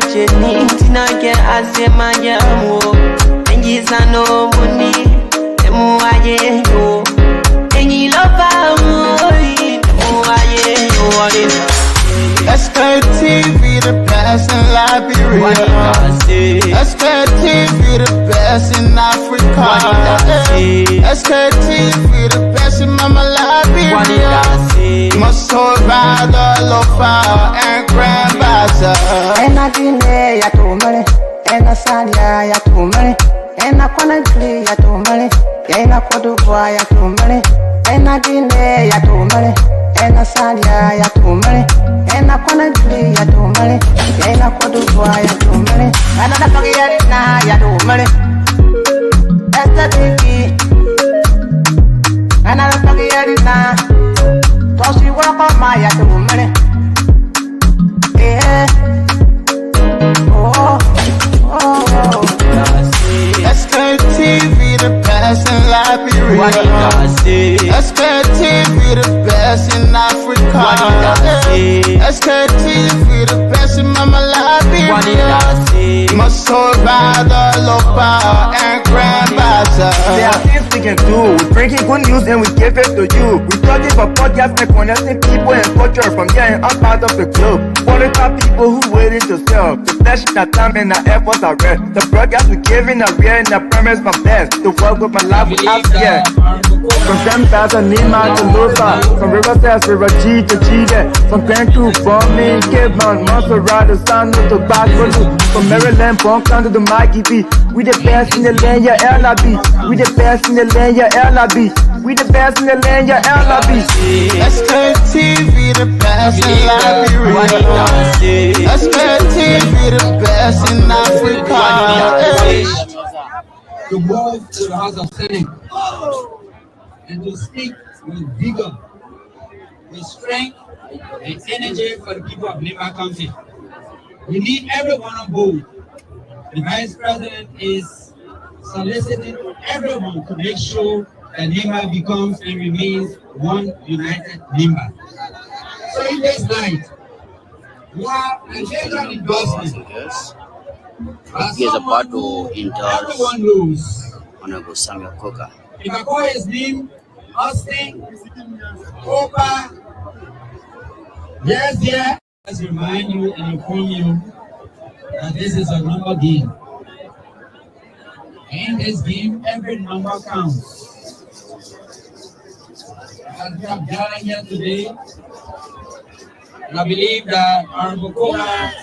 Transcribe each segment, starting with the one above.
cheni tina ke asema jamu enji sano muni emu aye yo enyi lofa emu aye yo Sktv, the best in Liberia. Sktv, the best in Africa. Sktv, the best in Mama Liberia. Must hold by the lofa and grandbaza. Ena Guinea ya tumale, ena Salia ya tumale, ena Conakry ya tumale, ena Cote d'Ivoire ya tumale, ena Guinea ya tumale, ena Salia ya tumale, ena Conakry ya tumale, ena Cote d'Ivoire ya tumale, ena Nakagiyarina ya tumale, Sktv, ena Nakagiyarina, Tosi Wakoma ya tumale. Sktv, the best in Liberia. Sktv, the best in Africa. Sktv, the best in Mama Liberia. Must hold by the lofa and grandbaza. There are things we can do. We're bringing good news and we give it to you. We're talking about podcasts and connecting people and culture from here and out part of the globe. Qualified people who waiting to serve. The flesh, the time, and the efforts are rare. The broadcast we're giving are real and the premise from best. To work with my life without fear. From Grandfather, Nima to Lufa. From Riverside, River G to Chile. From Grand to Bombing, Cape Mount, Montserrat, the San to Bacoloo. From Maryland, Bonk to the Mikey B. We the best in the land, yeah, LIB. We the best in the land, yeah, LIB. We the best in the land, yeah, LIB. Sktv, the best in Liberia. Sktv, the best in Africa. To move to the House of Senate and to speak with vigor, with strength and energy for the people of Nema County. We need everyone on board. The Vice President is soliciting everyone to make sure that Nema becomes and remains one united Nema. So in this night, we have a major endorsement. He is about to endorse everyone knows. Honorable Samuel Koka. If I call his name, Austin, Opa, yes, yeah. Let's remind you and inform you that this is a number game. In this game, every number counts. As we have gathered here today, and I believe that Honorable Koka at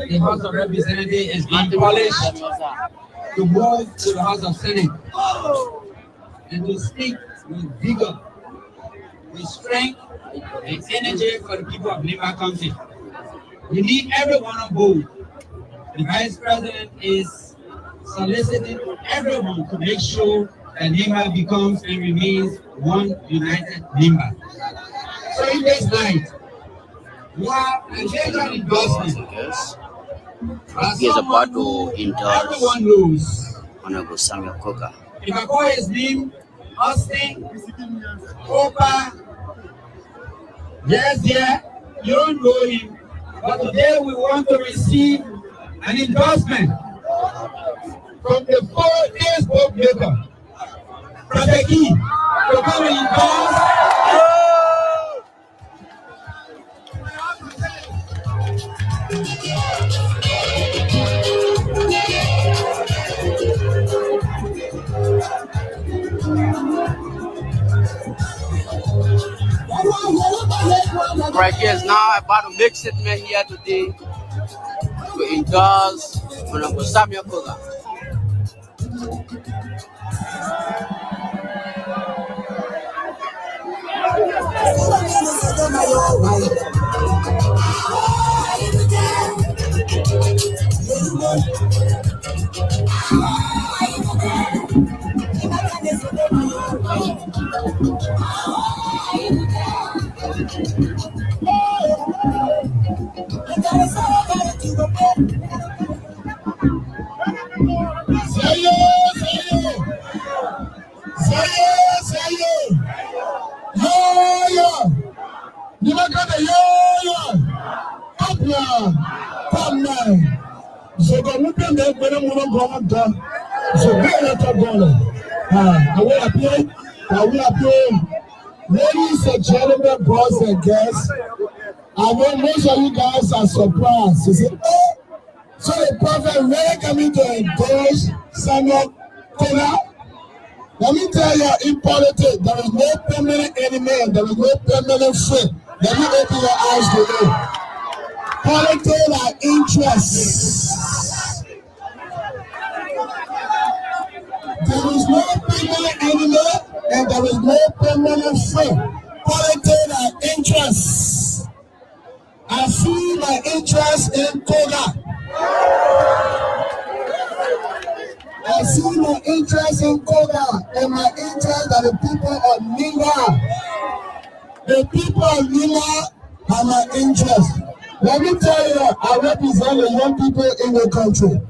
the House of Representatives is being polished to move to the House of Senate and to speak with vigor, with strength and energy for the people of Nema County. We need everyone on board. The Vice President is soliciting everyone to make sure that Nema becomes and remains one united Nema. So in this night, we have a major endorsement. He is about to endorse everyone knows. Honorable Samuel Koka. If I call his name, Austin, Opa, yes, yeah, you don't know him. But today we want to receive an endorsement from the 4 days book maker, Brother Key, to come and endorse. Right here is now about to make statement here today to endorse Honorable Samuel Koka. When they go done, so we are not going. I will appear. Ladies and gentlemen, boys and girls, I know most of you guys are surprised. You say, oh, so the prophet really coming to endorse Samuel Kola? Let me tell you, in politics, there is no permanent enemy and there is no permanent friend. Let me open your eyes today. Politics are interests. There is no permanent enemy and there is no permanent friend. Politics are interests. I see my interest in Kola. I see my interest in Kola and my interest are the people of Nima. The people of Nima are my interest. Let me tell you, I represent the young people in the country.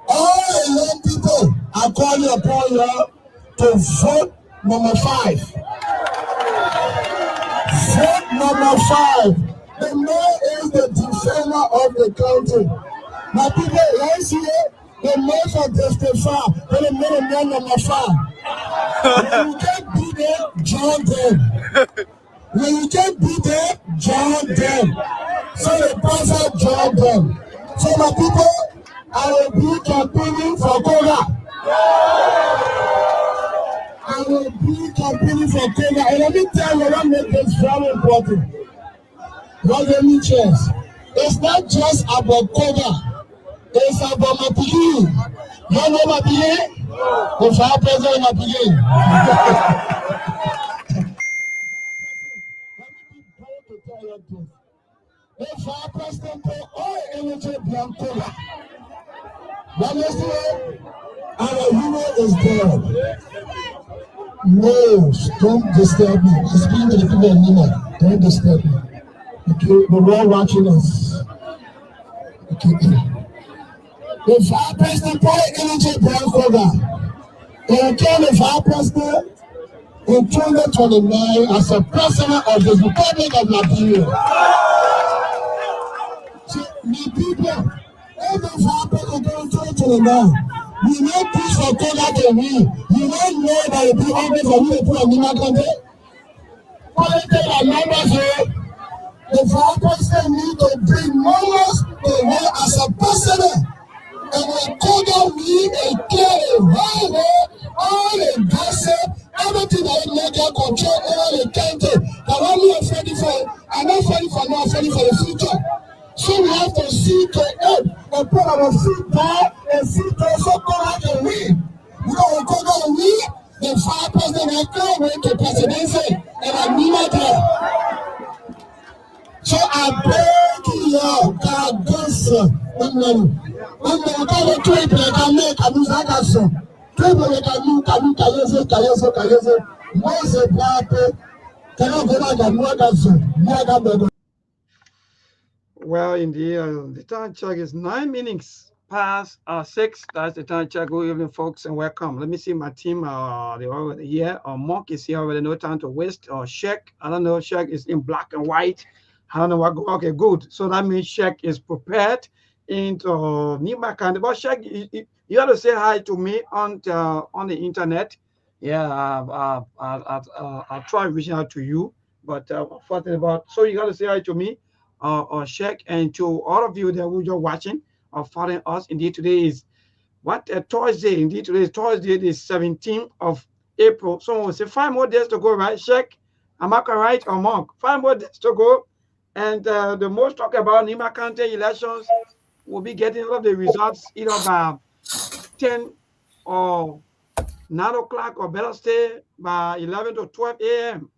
All the young people are calling upon you to vote number 5. Vote number 5. The man is the defender of the country. My people, let's hear the man for testify. The man number 5. When you can't be there, join them. When you can't be there, join them. So the pastor join them. So my people, I will be campaigning for Kola. I will be campaigning for Kola. And let me tell you what makes this very important. What let me chance. It's not just about Kola. It's about Mapigi. You know Mapigi? The fire president Mapigi. The fire president put all energy behind Kola. But listen, our hero is dead. No, don't disturb me. I'm speaking to the people of Nima. Don't disturb me. Okay, we're all watching us. Okay. The fire president put energy behind Kola. And became the fire president in 2029 as a president of the Republic of Nigeria. So, the people, every fire president in 2029, we know peace for Kola to win. You don't know that it will be only for you to put on Nima country. Politics are numbers here. The fire president need to bring numbers to win as a president. And when Kola win and clear the right way, all the gossip, everything that make their control over the country, that only are ready for, are not ready for now, ready for the future. So we have to see to it and put our feet down and see to so Kola can win. Because when Kola win, the fire president will come win to presidency and I'm not there. So I beg you, God bless you. When you go to trade, you can make a music action. Trade, you can use it. Most people cannot go back and work action. Well, indeed, the time check is 9 minutes past 6. That's the time check. Good evening, folks, and welcome. Let me see my team. They're already here. Monk is here already. No time to waste. Shek, I don't know. Shek is in black and white. I don't know what. Okay, good. So that means Shek is prepared into Nima country. But Shek, you have to say hi to me on the internet. Yeah, I'll try reaching out to you. But so you got to say hi to me. Or Shek, and to all of you that who are watching or following us. Indeed, today is Thursday. Indeed, today is Thursday, the 17th of April. Someone will say 5 more days to go, right? Shek, am I correct or Monk? 5 more days to go. And the most talk about Nima County elections will be getting all of the results either by 10 or 9 o'clock or better stay by 11 to 12 a.m.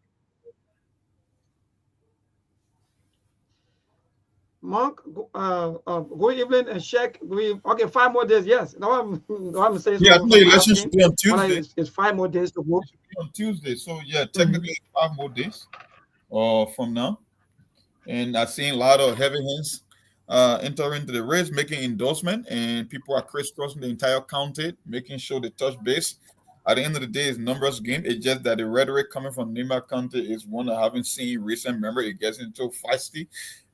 Monk, good evening and Shek. Okay, 5 more days. Yes, no, I'm saying. Yeah, the election should be on Tuesday. It's 5 more days to go. On Tuesday, so yeah, technically 5 more days from now. And I've seen a lot of heavy hands enter into the race, making endorsement, and people are crisscrossing the entire county, making sure they touch base. At the end of the day, it's numbers game. It's just that the rhetoric coming from Nima County is one I haven't seen recent memory. It gets into feisty.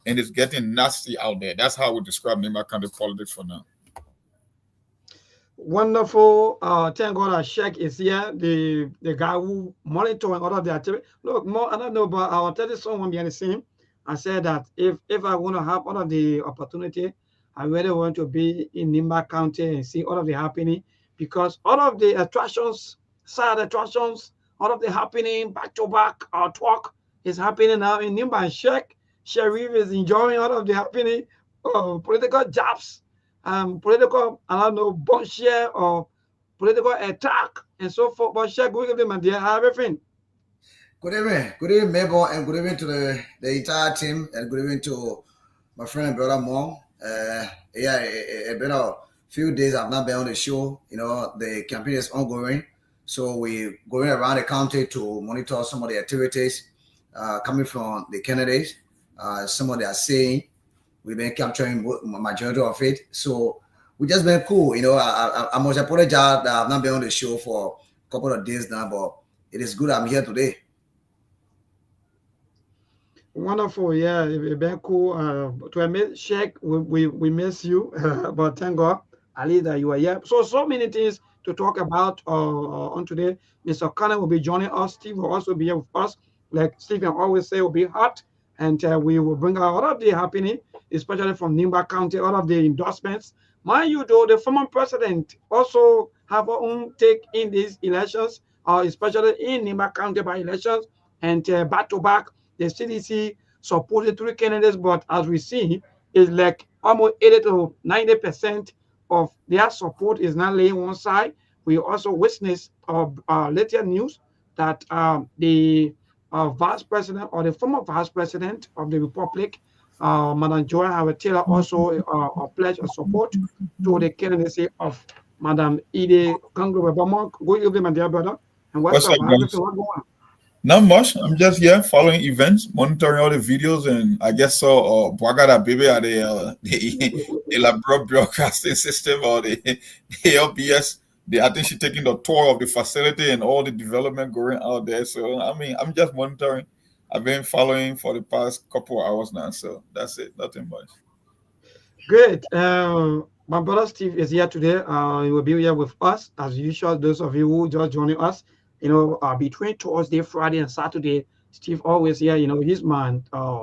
And it's getting nasty out there. That's how I would describe Nima County politics for now. Wonderful. Thank God our Sheikh is here, the guy who monitoring all of the activity. Look, more I don't know, but I'll tell you someone behind the scene. I said that if I want to have all of the opportunity, I really want to be in Nimba County and see all of the happening, because all of the attractions, side attractions, all of the happening back to back, our talk is happening now in Nimba. And Sheikh Sharif is enjoying all of the happening, political jobs, political, I don't know, bullshit or political attack and so forth. But Sheikh, good evening, my dear. How everything? Good evening, Mabel, and good evening to the entire team, and good evening to my friend and brother Mom. Yeah, it's been a few days I've not been on the show. You know, the campaign is ongoing, so we're going around the county to monitor some of the activities coming from the candidates. Some of they are saying we've been capturing majority of it, so we just been cool. You know, I must apologize that I've not been on the show for a couple of days now, but it is good I'm here today. Wonderful, yeah, it's been cool. To admit, Sheikh, we miss you, but thank God, at least that you are here. So many things to talk about on today. Mr. Connor will be joining us. Steve will also be here with us. Like Stephen always say, will be hot, and we will bring out all of the happening, especially from Nimba County, all of the endorsements. Mind you, though, the former president also have her own take in these elections, especially in Nimba County by elections, and back to back. The CDC supported 3 candidates, but as we see, it's like almost 80 to 90% of their support is not laying one side. We also witnessed later news that the vice president or the former vice president of the Republic, Madam Joy Howard Taylor, also pledged a support to the candidacy of Madam Ide Kangro. Good evening, my dear brother. And what's up? What's going on? Not much. I'm just here following events, monitoring all the videos, and I guess so. Bwagada baby at the Labrador broadcasting system or the LBS. I think she's taking the tour of the facility and all the development going out there. So I mean, I'm just monitoring. I've been following for the past couple of hours now. So that's it. Nothing much. Great. My brother Steve is here today. He will be here with us as usual. Those of you who just joining us. You know, between Thursday, Friday, and Saturday, Steve always here. You know, he's my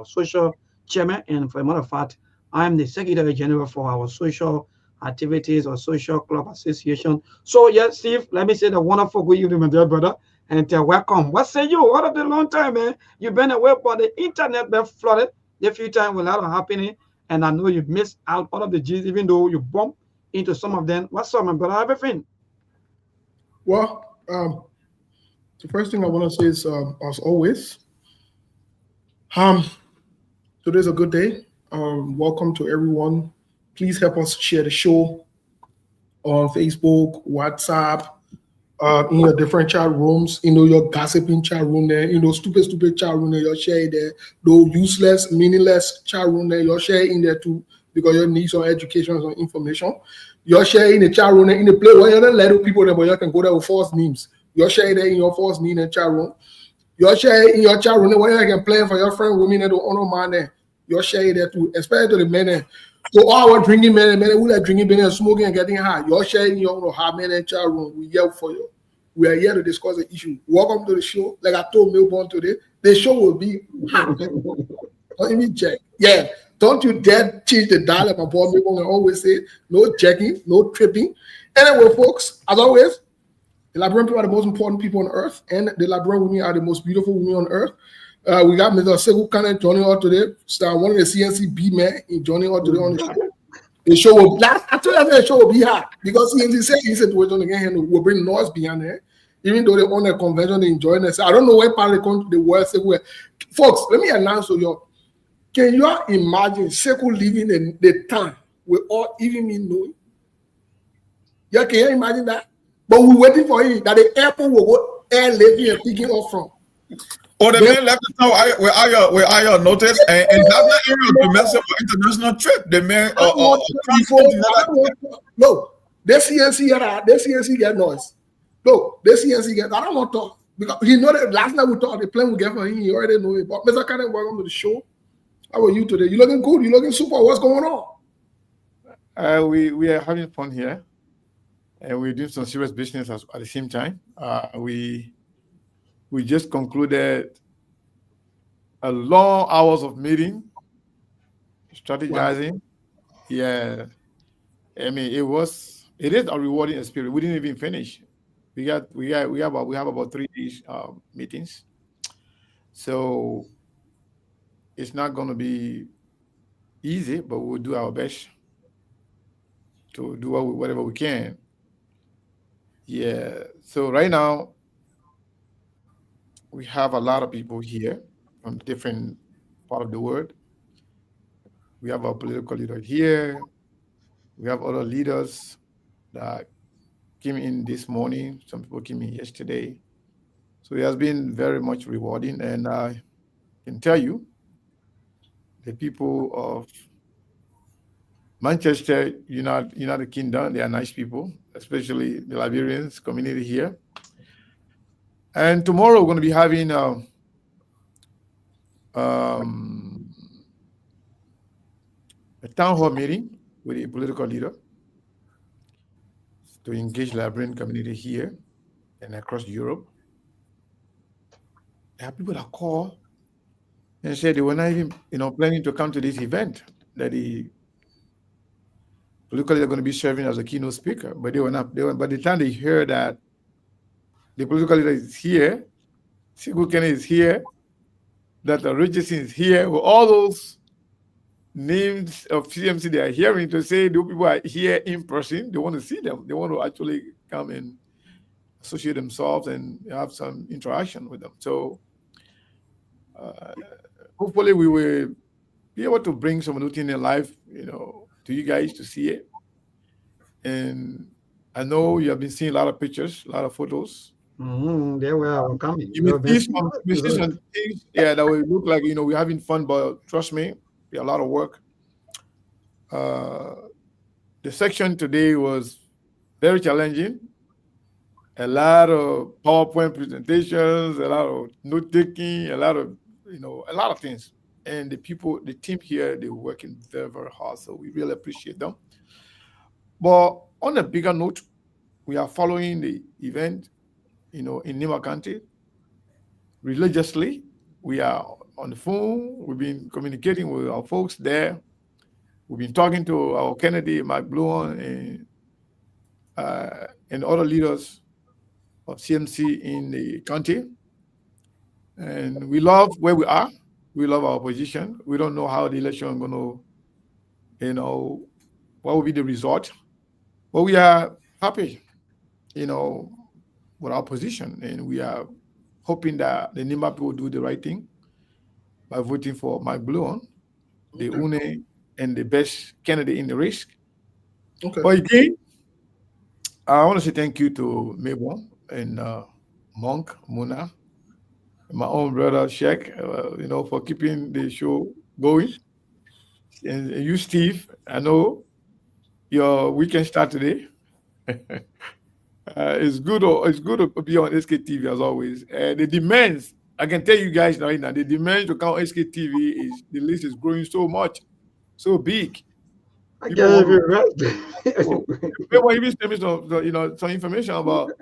social chairman, and for a matter of fact, I'm the secretary general for our social activities or social club association. So, yeah, Steve, let me say the wonderful good evening, my dear brother, and welcome. What say you? What of the long time, man? You've been away, but the internet been flooded a few times with a lot of happening, and I know you've missed out all of the G's, even though you bumped into some of them. What's up, my brother? Everything? Well, the first thing I want to say is, as always, today's a good day. Welcome to everyone. Please help us share the show on Facebook, WhatsApp, in your different chat rooms. You know, your gossiping chat room there. You know, stupid chat room there. You're sharing there. Those useless, meaningless chat room there. You're sharing in there too because you need some education, some information. You're sharing in the chat room there, in the place where you're not letting people there, but you can go there with false names. You're sharing there in your first meeting in chat room. You're sharing in your chat room where you can play for your friend, women, and the honor man there. You're sharing there too, especially to the men there. So all our drinking men who like drinking men and smoking and getting high. You're sharing your hard men in chat room. We yell for you. We are here to discuss the issue. Welcome to the show. Like I told Melbourne today, the show will be hot. Let me check. Yeah. Don't you dare change the dial like my boy Melbourne always say. No checking, no tripping. Anyway, folks, as always, the Liberian people are the most important people on earth, and the Liberian women are the most beautiful women on earth. We got Mr. Sekou Kane joining us today. One of the CNC B men joining us today on the show. The show will I told you the show will be hard because CNC said he said we're again will bring noise behind there. Even though they own a convention, they enjoying it. I don't know where part of the country the world Sekou. Folks, let me announce to you. Can you imagine Sekou living in the town with all even me knowing? Yeah, can you imagine that? But we're waiting for him that the airport will go air levy and picking up from. Oh, the man left now. Where are your notice? And that's not area domestic or international trip. The man no, the CNC get noise. No, the CNC get. I don't want to talk because he know that last night we talked. The plane we get for him. He already know it. But Mr. Kane, welcome to the show. How are you today? You looking good? You looking super? What's going on? We are having fun here. and we're doing some serious business at the same time. We just concluded a long hours of meeting, strategizing. Wow. Yeah, I mean it is a rewarding experience. We didn't even finish. We have about 3 days meetings, so it's not going to be easy, but we'll do our best to do whatever we can. Yeah. So right now we have a lot of people here from different part of the world. We have our political leader here. We have other leaders that came in this morning. Some people came in yesterday. So it has been very much rewarding. And I can tell you, the people of Manchester, United Kingdom, they are nice people, especially the Liberians community here. And tomorrow we're going to be having a town hall meeting with a political leader to engage the Liberian community here and across Europe. There are people that call and said they were not even, planning to come to this event that the political leader going to be serving as a keynote speaker, but they were not. By the time they heard that the political leader is here, Siku Kenny is here, that Richardson is here, with all those names of CMC they are hearing, to say the people are here in person, they want to see them. They want to actually come and associate themselves and have some interaction with them. So hopefully we will be able to bring some new thing in life, to you guys to see it. And I know you have been seeing a lot of pictures, a lot of photos. They were coming. You may see some things, that will look like, we're having fun, but trust me, be a lot of work. The section today was very challenging. A lot of PowerPoint presentations, a lot of note taking, a lot of things. And the team here, they're working very, very hard. So we really appreciate them. But on a bigger note, we are following the event, in Nima County religiously. We are on the phone. We've been communicating with our folks there. We've been talking to our Kennedy, Mike Bluon, and other leaders of CMC in the county. And we love where we are. We love our position. We don't know how the election is going to, what will be the result. But we are happy, with our position. And we are hoping that the Nima people will do the right thing by voting for Mike Bluon, the UNE, and the best candidate in the race. Okay. But again, I want to say thank you to Mabel and Monk, Muna, and my own brother, Sheikh, for keeping the show going. And you, Steve, I know your weekend start today. It's good to be on Sktv as always. The demands, I can tell you guys right now, the demand to come on Sktv the list is growing so much, so big. I can't even Maybe even send me some information about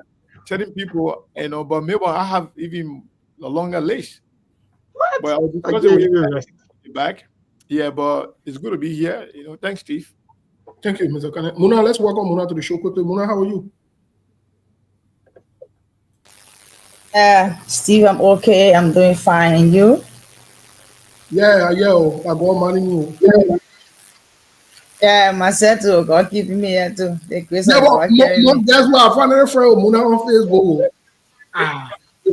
certain people, but maybe I have even a longer list. What? But I was discussing with back. Yeah, but it's good to be here. Thanks, Steve. Thank you, Mr. Kane. Muna, let's welcome Muna to the show quickly. Muna, how are you? Steve, I'm okay. I'm doing fine. And you? Yeah, I got money new. Yeah, myself too. God keeping me here too. The grace of God. That's why I finally friend Muna on Facebook.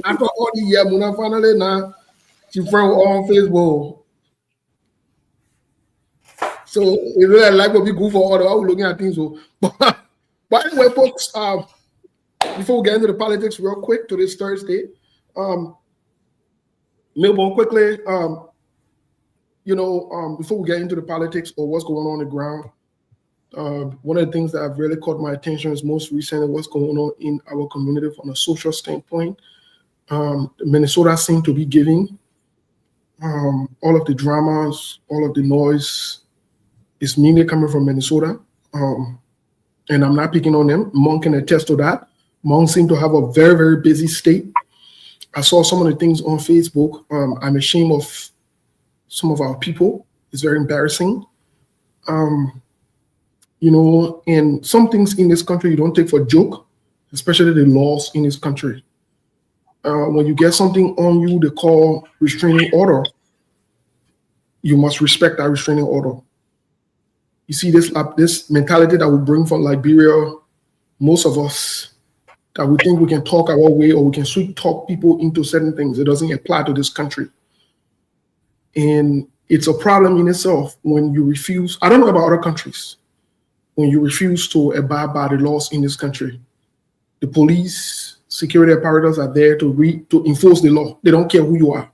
After all the year, Muna finally now she friend on Facebook. So it really like what we go for all the looking at things. So, but anyway, folks, before we get into the politics real quick to this Thursday, Melbourne quickly, before we get into the politics or what's going on the ground, one of the things that have really caught my attention is most recently what's going on in our community from a social standpoint. Minnesota seems to be giving all of the dramas, all of the noise is mainly coming from Minnesota. and I'm not picking on them. Monk can attest to that. Monk seem to have a very, very busy state. I saw some of the things on Facebook. I'm ashamed of some of our people. It's very embarrassing. You know, and some things in this country you don't take for a joke, especially the laws in this country. When you get something on you they call restraining order, you must respect that restraining order. You see this mentality that we bring from Liberia, most of us, that we think we can talk our way or we can sweet talk people into certain things. It doesn't apply to this country. And it's a problem in itself when you refuse. I don't know about other countries. When you refuse to abide by the laws in this country, the police, security apparatus are there to enforce the law. They don't care who you are.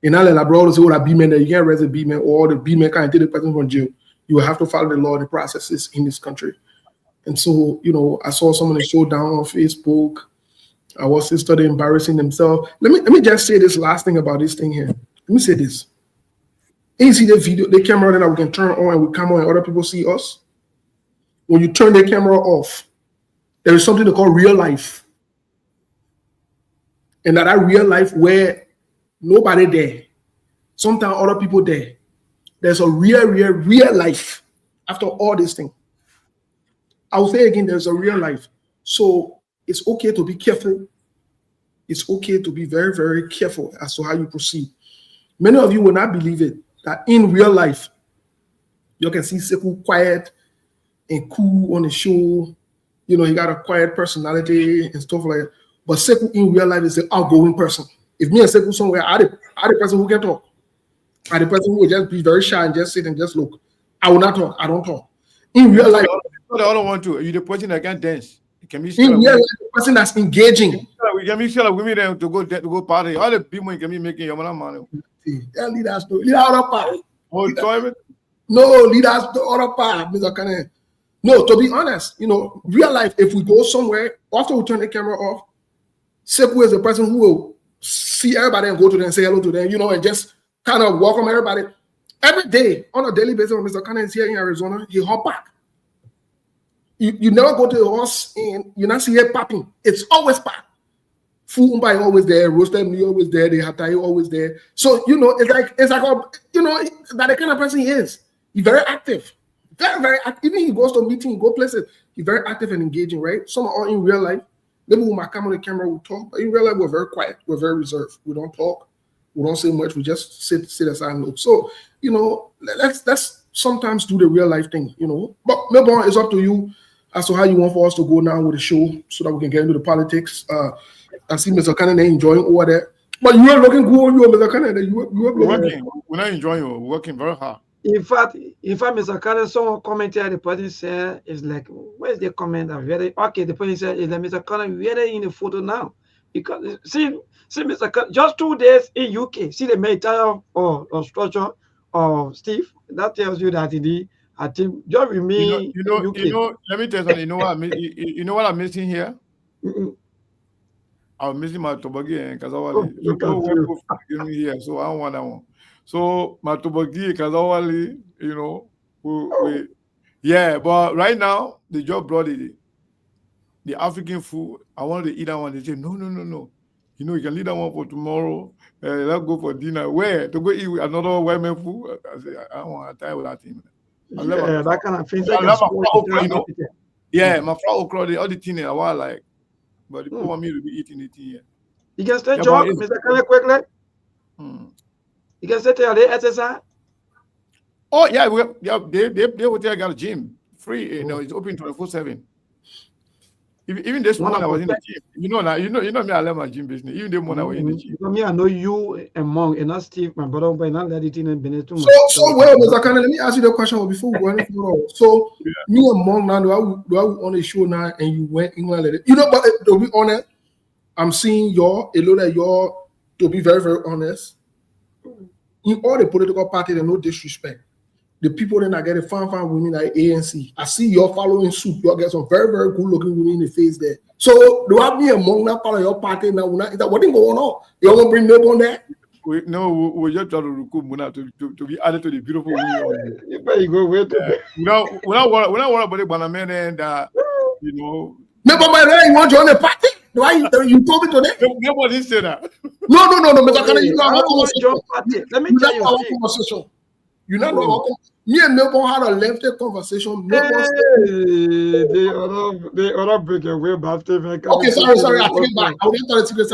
And now the brothers say, "Oh, that B-man, you can't arrest a B-man, or the B-man can't take the person from jail." You will have to follow the law and the processes in this country. And so, you know, I saw someone show down on Facebook. I was studying embarrassing themselves. Let me just say this last thing about this thing here. Let me say this. And you see the video, the camera that we can turn on and we come on and other people see us. When you turn the camera off, there is something they call real life. And that real life where nobody there, sometimes other people there. There's a real life after all this thing. I'll say again, there's a real life. So it's okay to be careful. It's okay to be very, very careful as to how you proceed. Many of you will not believe it, that in real life, you can see Sekou quiet and cool on the show. You know, he got a quiet personality and stuff like that. But Sekou in real life is an outgoing person. If me and Sekou somewhere, I the person who can talk. I the person who will just be very shy and just sit and just look. I will not talk. I don't talk. In real life, I don't want to. You the person that can dance. Can be in real life, the person that's engaging. We can make sure women to go party. All the people can be making your money. Lead us to lead out of part. No, lead us to other part, Mr. Kane. No, to be honest, you know, real life, if we go somewhere, after we turn the camera off, Sekou is the person who will see everybody and go to them and say hello to them, you know, and just kind of welcome everybody. Every day, on a daily basis, when Mr. Kane is here in Arizona, he hop back. You never go to the horse and you not see it popping. It's always packed. Food umbai always there, roasted meat always there, the hatai always there. So you know, it's like you know that the kind of person he is. He's very active, very active. Even he goes to meeting, he go places. He's very active and engaging, right? Some are in real life. Maybe we might come on the camera, we talk, but in real life we're very quiet, we're very reserved. We don't talk, we don't say much. We just sit aside and look. So you know, let's sometimes do the real life thing, you know. But maybe it's up to you as to how you want for us to go now with the show so that we can get into the politics. I see Mr. Canada enjoying over there. But you are looking good, Mr. Canada. You are working. We're not enjoying you. We're working very hard. In fact, Mr. Canada, someone commented, the person said, it's like, where's the comment? Okay, the person said, is that Mr. Canada really in the photo now? Because, see Mr. Canada, just 2 days in UK, see the entire structure of Steve, that tells you that I think just with me. You know. Let me tell you something. You know what I'm missing here? I'm missing my toboggy and Kazawali. Here, so I don't want that one. So my toboggy and Kazawali, you know, yeah. But right now the job brought it. The African food. I wanted to eat that one. They say no. You know, you can leave that one for tomorrow. Let's go for dinner. Where to go eat with another white man food? I say I don't want to tie with that thing. Yeah, that kind of thing. Yeah, my flour okra, all the things I want like, but the people want me to be eating it here. You can stay job, Mr. Kale, quickly. You can stay there, exercise. Oh yeah, they hotel got a gym free. You know, it's open 24/7. Even this morning I was in the gym. You know me, I love my gym business. Even the morning I was in the gym. Me, I know you and Monk and not Steve, my brother, but not let it in and Bennett too much. So well, Mr. Kane, let me ask you the question before we go any further. So me and Monk now, do I on the show now and you went England? You know, but to be honest, I'm seeing a lot of y'all, to be very, very honest, in all the political parties, there's no disrespect. The people that are getting fine women like ANC. I see you're following suit. You'll get some very, very good looking women in the face there. So do I be among that part of your party now? Is that what is going on? You want to bring them on there? We just try to recruit Muna to be added to the beautiful women. You better go wait. We don't worry about the Banamene and you know. Maybe you want to join the party? Why you told me today? Nobody said that. No, Mr. Kennedy, you know our conversation. Let me tell you, our conversation. You know our me and Melbourne had a lengthy conversation. They other break away about it. Okay, sorry. I take it back. I wouldn't tell the secret.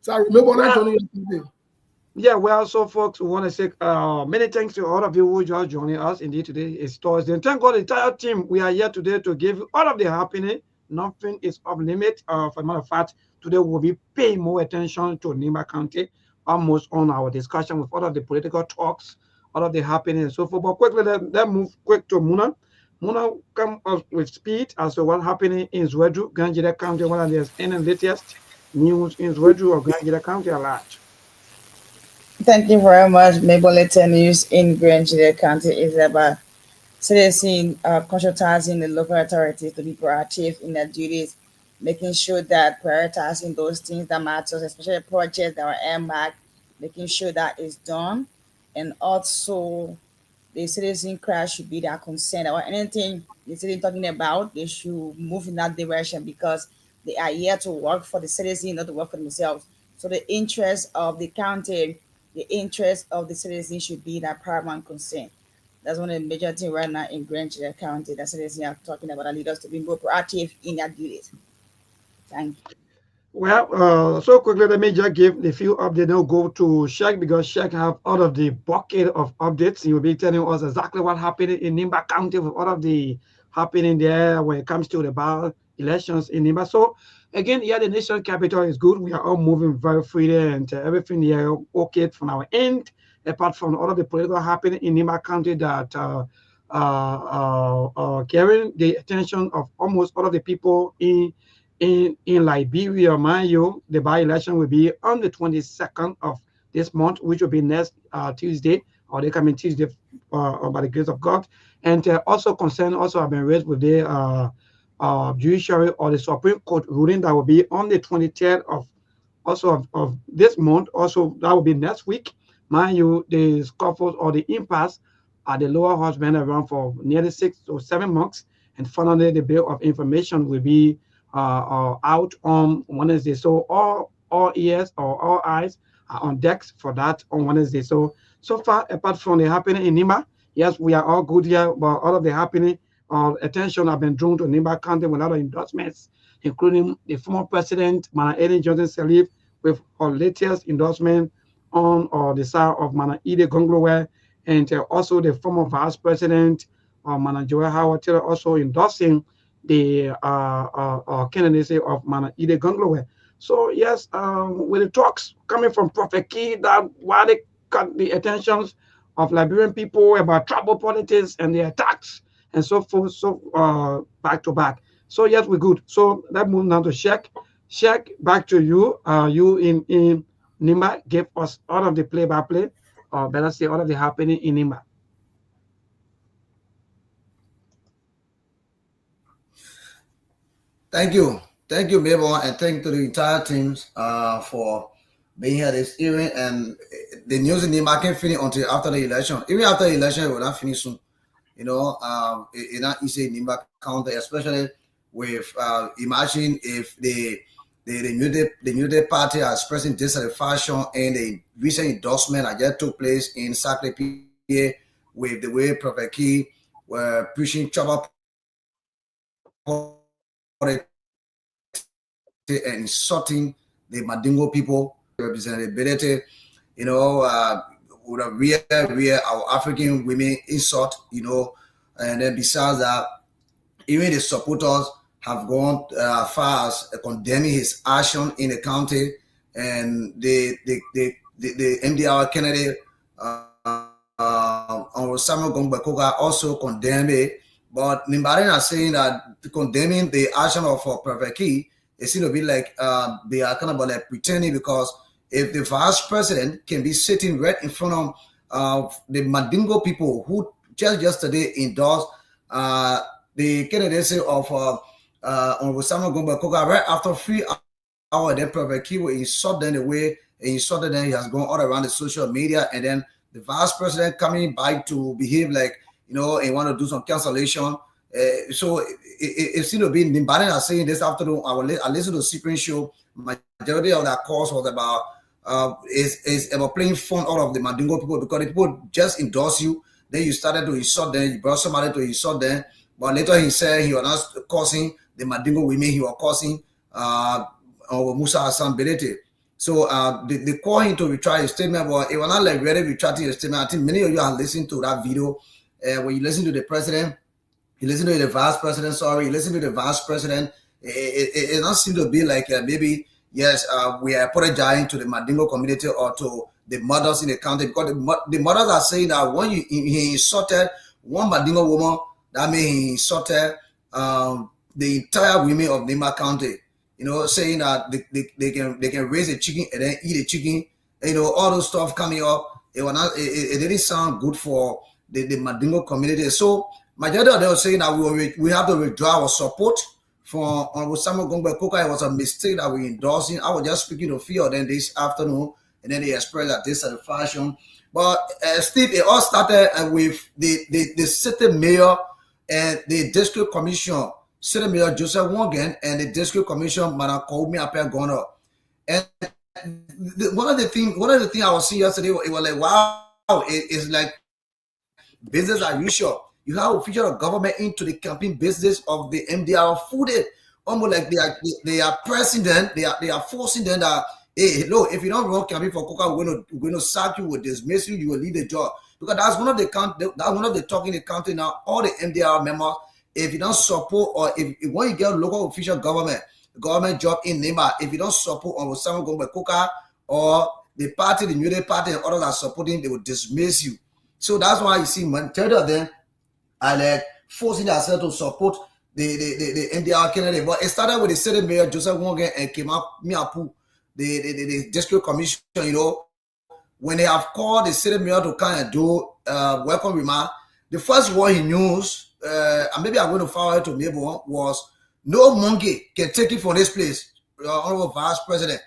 Sorry. Melbourne not joining us today. Yeah, well, so folks, we want to say many thanks to all of you who just joining us. Indeed, today is Thursday. And thank God, the entire team, we are here today to give you all of the happening. Nothing is off limit. For a matter of fact, today we'll be paying more attention to Nimba County, almost on our discussion with all of the political talks, all of the happening and so forth. But quickly, let's move quick to Muna. Muna come up with speed as to what's happening in Zwedru, Ganjida County, one of the latest news in Zwedru or Ganjida County at large. Thank you very much. Mabel News in Grand County is about citizen consulting the local authorities to be proactive in their duties, making sure that prioritizing those things that matter, especially projects that are earmarked, making sure that is done. And also, the citizen crash should be their concern or anything the citizen talking about, they should move in that direction because they are here to work for the citizen, not to work for themselves. So the interest of the county, the interest of the citizen should be that paramount concern. That's one of the major things right now in Grand County that citizens are talking about, that lead us to be more proactive in their duties. Thank you. Well, so quickly, let me just give the few updates. Now go to Sheikh because Sheikh have all of the bucket of updates. He will be telling us exactly what happened in Nimba County with all of the happening there when it comes to the bar elections in Nimba. So again, yeah, the national capital is good. We are all moving very freely and everything here okay from our end, apart from all of the political happening in Nimba County that carrying the attention of almost all of the people in Liberia. Mind you, the by-election will be on the 22nd of this month, which will be next Tuesday, or they come in Tuesday by the grace of God. And also concern also have been raised with the judiciary or the Supreme Court ruling that will be on the 23rd of this month. Also, that will be next week. Mind you, the scuffles or the impasse at the lower house been around for nearly 6 or 7 months. And finally, the bill of information will be out on Wednesday. So all ears or all eyes are on decks for that on Wednesday. So far, apart from the happening in Nimba, yes, we are all good here, but all of the happening attention have been drawn to Nimba County with a lot of endorsements, including the former president, Mana Ellen Johnson Sirleaf, with her latest endorsement on the side of Mana Ide Gonglowe, and also the former vice president, Mana Joel Howard Taylor, also endorsing the candidacy of Mana Ide Gonglowe. So yes, with the talks coming from Prophet Key, that while they got the attentions of Liberian people about tribal politics and the attacks and so forth, so back to back. So yes, we're good. So let's move now to Sheikh. Sheikh, back to you. You in Nimba gave us all of the play-by-play, or better say all of the happening in Nimba. Thank you, Mabel, and thank to the entire teams for being here this evening. And the news in Nimba can't finish until after the election. Even after the election, it will not finish soon. You know, it's not easy in Nimba County, especially with imagine if the new party are expressing dissatisfaction in the recent endorsement that just took place in Sktv-Lib with the way Prophet Key were pushing tribal politics and insulting the Mandingo people representability, you know, with a real our African women insult, you know, and then besides that, even the supporters have gone far as condemning his action in the county, and the MDR candidate on Samuel Gongbekoga also condemned it. But Nimbaran are saying that condemning the action of Prophet Key, it seems to be like they are kind of like pretending, because if the vice president can be sitting right in front of the Mandingo people who just yesterday endorsed the candidacy of Samuel Gongbekoga right after 3 hours, then Prophet Key will insult them the way he insulted them. He has gone all around the social media, and then the vice president coming by to behave like, you know, and want to do some cancellation. So it seemed to be Nimbaran are saying this afternoon. I listened to the Secret Show. Majority of that course was about is about playing fun out of the Mandingo people, because the people just endorse you, then you started to insult them, you brought somebody to insult them, but later he said he was not causing the Mandingo women, he was causing Musa Hassan Belete. So they call him to retract his statement, but it was not like really retracting his statement. I think many of you have listened to that video when you listen to the president, you listen to the vice president, you listen to the vice president, it doesn't seem to be like maybe, yes, we are apologizing to the Mandingo community or to the mothers in the county, because the mothers are saying that when he insulted one Mandingo woman, that means he insulted the entire women of Nema County. You know, saying that they can raise a chicken and then eat a chicken. You know, all those stuff coming up. It didn't sound good for the Mandingo community. So majority of them were saying that we have to withdraw our support for Samuel Gongbe Koka. It was a mistake that we endorsing. I was just speaking to a few of them this afternoon, and then they expressed that dissatisfaction. But Steve, it all started with the city mayor and the district commission, City Mayor Joseph Wangan, and the district commission, Madam Koumi Apia Gono. And one of the things I was seeing yesterday, it was like, wow, it's like business as usual. You have official of government into the campaign business of the MDR food. Almost like they are pressing them, they are forcing them that, hey, look, if you don't run campaign for Coca, we're going to sack you, we'll dismiss you, you will leave the job. Because that's one of the talking in the country now, all the MDR members. If you don't support, or if when you get local official government job in Nema, if you don't support on Samuel Gongbe Koka or the party, the New Party, and others are supporting, they will dismiss you. So that's why you see majority of them are like forcing themselves to support the MDR candidate. But it started with the city mayor Joseph Wangan and Kema Miapu, the district commission. You know, when they have called the city mayor to come and do welcome remark, the first word he used. And maybe I'm going to forward it to Mabel, was no monkey can take it from this place, Honorable Vice President.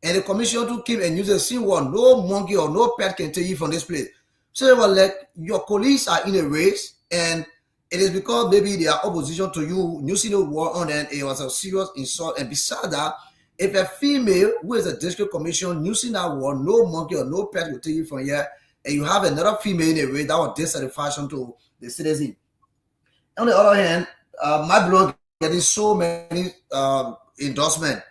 And the commission to keep and use the same word, no monkey or no pet can take it from this place. So they were like, your colleagues are in a race, and it is because maybe they are opposition to you, using the word on them, it was a serious insult. And besides that, if a female who is a district commission using that word, no monkey or no pet will take it from here, and you have another female in a race, that was dissatisfaction to the citizen. On the other hand, my blog getting so many endorsements.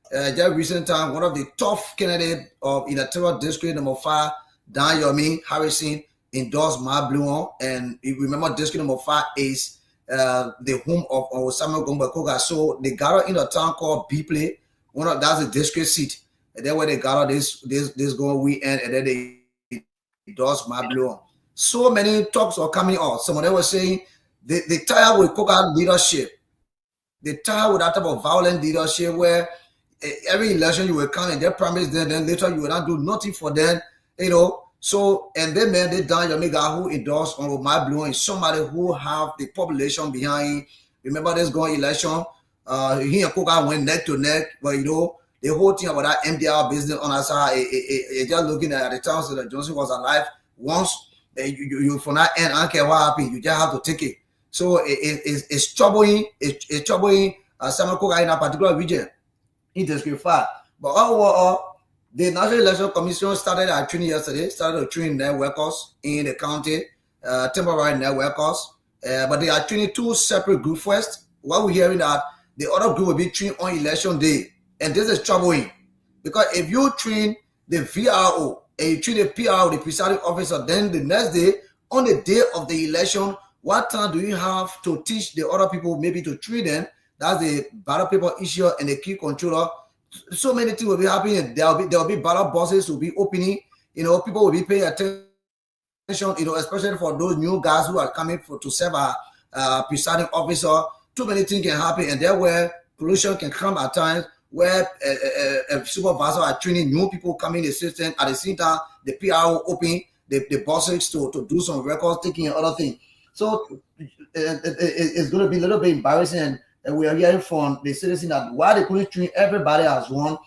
Just recent time, one of the tough candidates of electoral district number 5, Dan Yomi Harrison, endorsed my blue, and if you remember, district number 5 is the home of Samuel Gongbe Koka. So they got in a town called Biple. That's a district seat, and then where they got this going weekend, and then they endorsed my blue. So many talks are coming out. Some of them were saying, they tired with Koka leadership. They tired with that type of violent leadership where every election you will come and they promise them, then later you will not do nothing for them, you know. So, and then man, they done Yamiga who endorsed on my blue is somebody who have the population behind. Remember this going election, he and Koka went neck to neck, but you know, the whole thing about that MDR business on our side, it just looking at the time so that Johnson was alive once, you from that end, I don't care what happened, you just have to take it. So it's troubling. It's troubling Samuel Koka in a particular region in District 5. But overall, the National Election Commission started a training yesterday. Started to train net workers in the county, temporary net workers. But they are training 2 separate groups first. What we're hearing that the other group will be trained on election day, and this is troubling because if you train the VRO and you train the PRO, the presiding officer, then the next day on the day of the election. What time do you have to teach the other people, maybe to train them? That's the ballot paper issue and the key controller. So many things will be happening. There will be ballot boxes will be opening. You know, people will be paying attention. You know, especially for those new guys who are coming to serve a presiding officer. Too many things can happen, and there where pollution can come at times. Where a supervisor are training new people coming in the system at the same time. The PRO open the bosses to do some records, taking other things. So it's going to be a little bit embarrassing, and we are hearing from the citizens that why they couldn't treat everybody as one,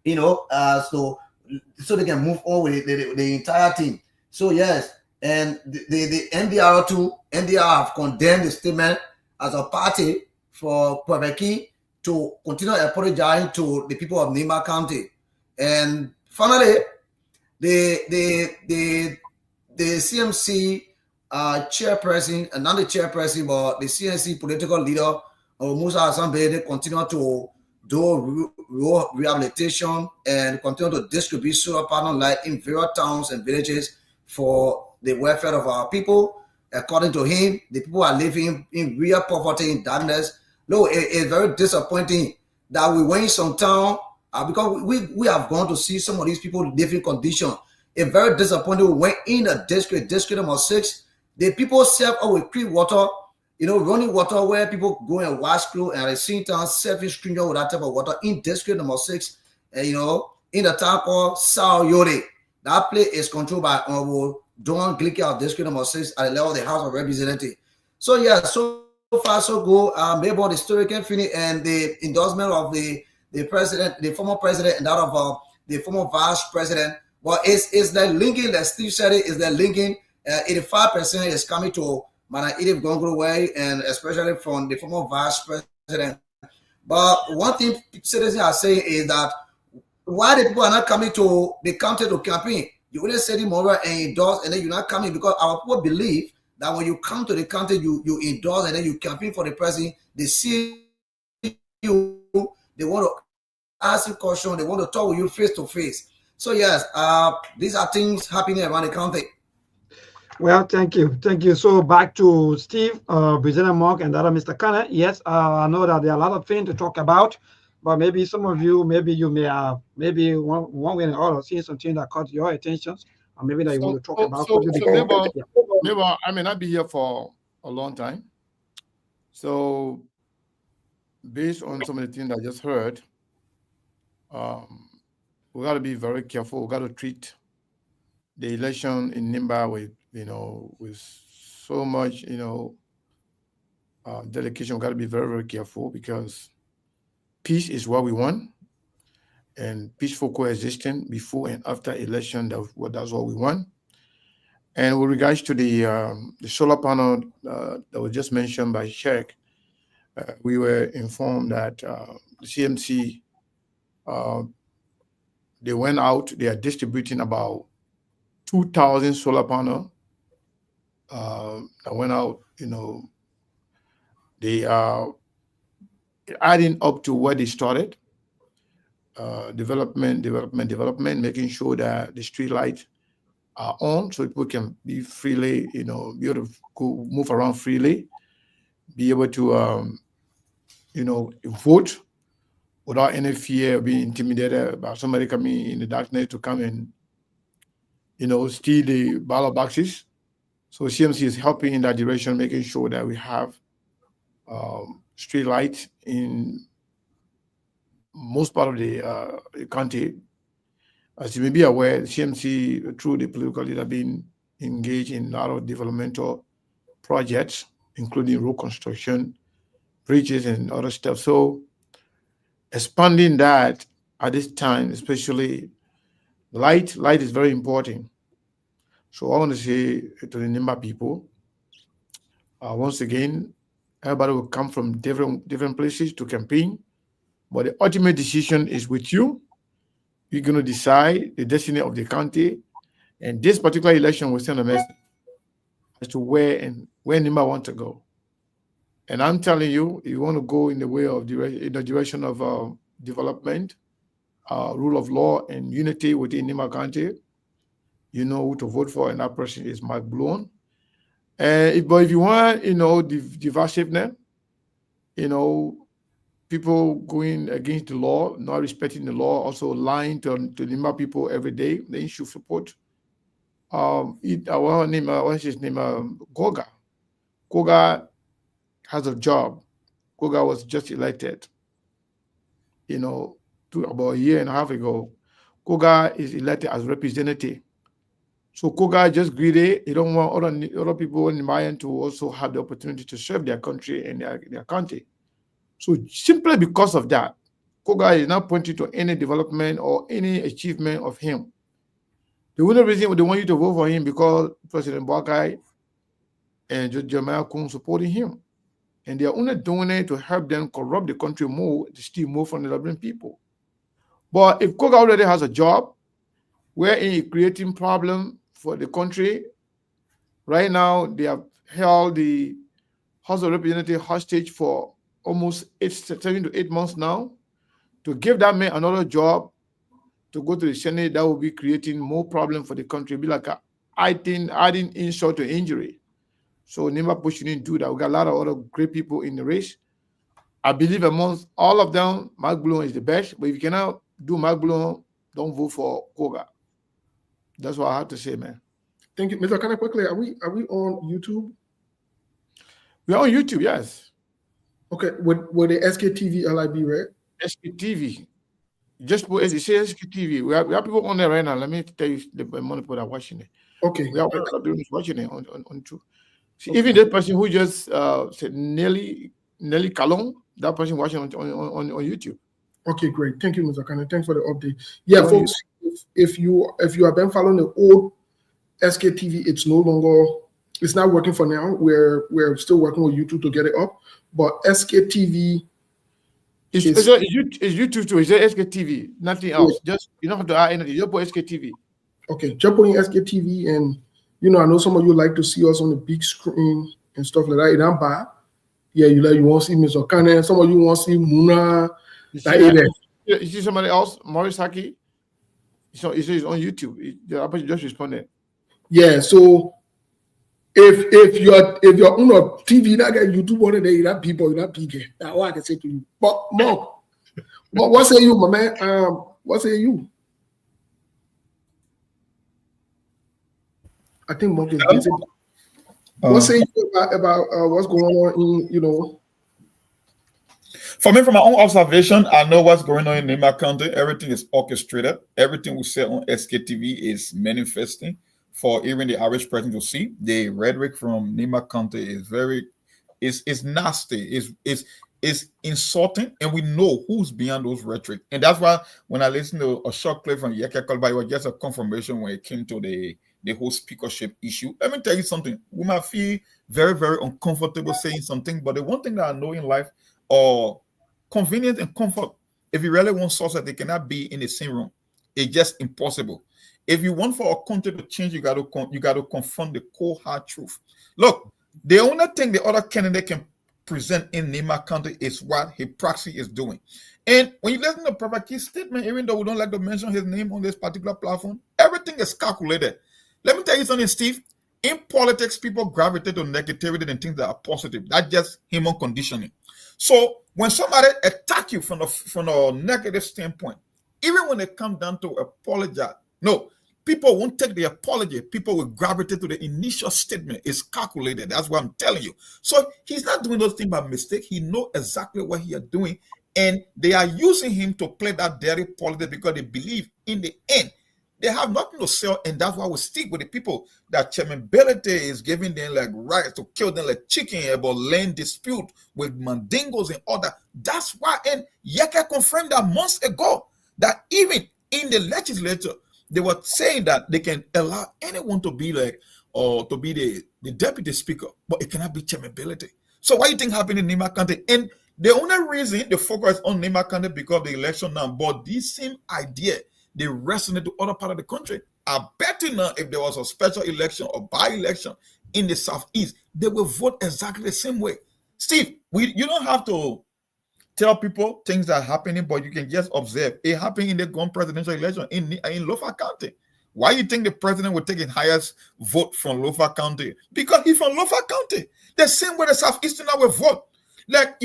you know, so they can move on with the entire team. So yes, and the NDR have condemned the statement as a party for Kwebeki to continue apologizing to the people of Nima County. And finally, the CMC chairperson, and not the chairperson, but the CNC political leader, Musa Hassan Bede, continue to do rehabilitation and continue to distribute solar panel light in various towns and villages for the welfare of our people. According to him, the people are living in real poverty and darkness. No, it's very disappointing that we went in some town because we have gone to see some of these people in different conditions. It's very disappointing. We went in a district number 6. The people serve up with clean water, running water where people go and wash clothes, and at the same time serving strangers with that type of water in district number 6, in the town called Sao Yore. That place is controlled by Don Glicky of district number 6 at the level of the House of Representatives. So yeah, so far so good. Maybe the story can finish, and the endorsement of the president, the former president, and that of the former vice president. Well, it's the linking that Steve said it is the linking. 85% is coming to Mana Edith Gongro way, and especially from the former vice president. But one thing citizens are saying is that why the people are not coming to the county to campaign? You only say them over and endorse, and then you're not coming, because our people believe that when you come to the county, you endorse and then you campaign for the president. They see you, they want to ask you question, they want to talk with you face to face. So yes, these are things happening around the county. Well, thank you. So back to Steve, President Mark, and other Mr. Kanna. Yes, I know that there are a lot of things to talk about, but maybe some of you, maybe you may have, maybe one way or another, seen something that caught your attention, or maybe that you want to talk about. Maybe I may not be here for a long time. So based on some of the things I just heard, we got to be very careful. We got to treat the election in Nimba with so much, dedication. We got to be very, very careful, because peace is what we want, and peaceful coexistence before and after election. That's what we want. And with regards to the solar panel that was just mentioned by Sheikh, we were informed that the CMC, they went out. They are distributing about 2,000 solar panels that went out. They are adding up to what they started. Development, making sure that the street lights are on so people can be freely, be able to go, move around freely, be able to, vote without any fear of being intimidated by somebody coming in the darkness to come and, steal the ballot boxes. So CMC is helping in that direction, making sure that we have street lights in most part of the country. As you may be aware, CMC, through the political leader, been engaged in a lot of developmental projects, including road construction, bridges, and other stuff. So expanding that at this time, especially light is very important. So I want to say to the Nimba people, once again, everybody will come from different places to campaign, but the ultimate decision is with you. You're going to decide the destiny of the county, and this particular election will send a message as to where Nimba want to go. And I'm telling you, if you want to go in the way of in the direction of development, rule of law, and unity within Nimba County, you know who to vote for, and that person is Mark Blown. But if you want, divisiveness, people going against the law, not respecting the law, also lying to Nimba people every day, then you should support what's his name? Goga. Goga has a job. Goga was just elected, about a year and a half ago. Goga is elected as representative. So Koga just greedy. He don't want other people in Mayan to also have the opportunity to serve their country and their country. So simply because of that, Koga is not pointing to any development or any achievement of him. The only reason they want you to vote for him because President Boakai and Judge Jeremiah Kun supporting him. And they are only doing it to help them corrupt the country more, to steal more from the Liberian people. But if Koga already has a job, wherein he's creating problem for the country, right now they have held the House of Representatives hostage for almost 7 to 8 months now. To give that man another job to go to the Senate, that will be creating more problem for the country. It'll be like adding insult to injury. So Nima Bush shouldn't do that. We got a lot of other great people in the race. I believe amongst all of them, Mark Bloom is the best. But if you cannot do Mark Bloom, don't vote for Koga. That's what I have to say, man. Thank you, Mr. Kana. Quickly, are we on YouTube? We're on YouTube, yes. Okay, with the Sktv-Lib, right? Sktv. Just put it say Sktv. We have people on there right now. Let me tell you the amount of people that are watching it. Okay. We have people watching it on YouTube. See, okay. Even the person who just said Nelly Kalon, that person watching on YouTube. Okay, great. Thank you, Mr. Kana. Thanks for the update. Yeah, folks, if you have been following the old Sktv, it's not working for now. We're still working with YouTube to get it up. But Sktv is YouTube too. It's Sktv, nothing else. Yeah. Just you don't have to add anything. Just put Sktv. Okay, just putting Sktv, and I know some of you like to see us on the big screen and stuff like that. It ain't bad. Yeah, you want to see Mr. Kana. Some of you want to see Muna. You see somebody else, Maurice Haki? So it's on YouTube. The person just responded. Yeah, so if you're on a TV that get YouTube on it, you have people, you have PK. That's what I can say to you. But Mark, what say you, my man? What say you? I think Mark is busy. What say you about what's going on in For me, from my own observation, I know what's going on in Nima County. Everything is orchestrated. Everything we say on Sktv is manifesting for even the average person to see. The rhetoric from Nima County is nasty, is insulting, and we know who's behind those rhetoric. And that's why when I listened to a short clip from Yeke Kolba, it was just a confirmation when it came to the whole speakership issue. Let me tell you something. We might feel very, very uncomfortable saying something, but the one thing that I know in life, or convenience and comfort, if you really want success, they cannot be in the same room. It's just impossible. If you want for a country to change, you got to confront the cold hard truth. Look, the only thing the other candidate can present in Nima County is what hypocrisy is doing. And when you listen to Prophet Key's statement, even though we don't like to mention his name on this particular platform, everything is calculated. Let me tell you something, Steve. In politics, people gravitate to negativity and things that are positive. That's just human conditioning. So when somebody attack you from a negative standpoint, even when it comes down to apologize, no, people won't take the apology. People will gravitate to the initial statement. It's calculated. That's what I'm telling you. So he's not doing those things by mistake. He knows exactly what he is doing. And they are using him to play that dirty politics because they believe in the end they have nothing to sell, and that's why we stick with the people that Chairman Belete is giving them like rights to kill them like chicken about land dispute with mandingos and all that. That's why, and Yeke confirmed that months ago that even in the legislature they were saying that they can allow anyone to be like or to be the deputy speaker, but it cannot be Chairman Belete. So what do you think happened in Nima County? And the only reason the focus on Nima County because of the election now, but this same idea they resonate to other part of the country. I bet you now if there was a special election or by-election in the Southeast, they will vote exactly the same way. Steve, you don't have to tell people things that are happening, but you can just observe. It happened in the gone presidential election in Lofa County. Why do you think the president would take the highest vote from Lofa County? Because he's from Lofa County. The same way the Southeastern will vote. Like,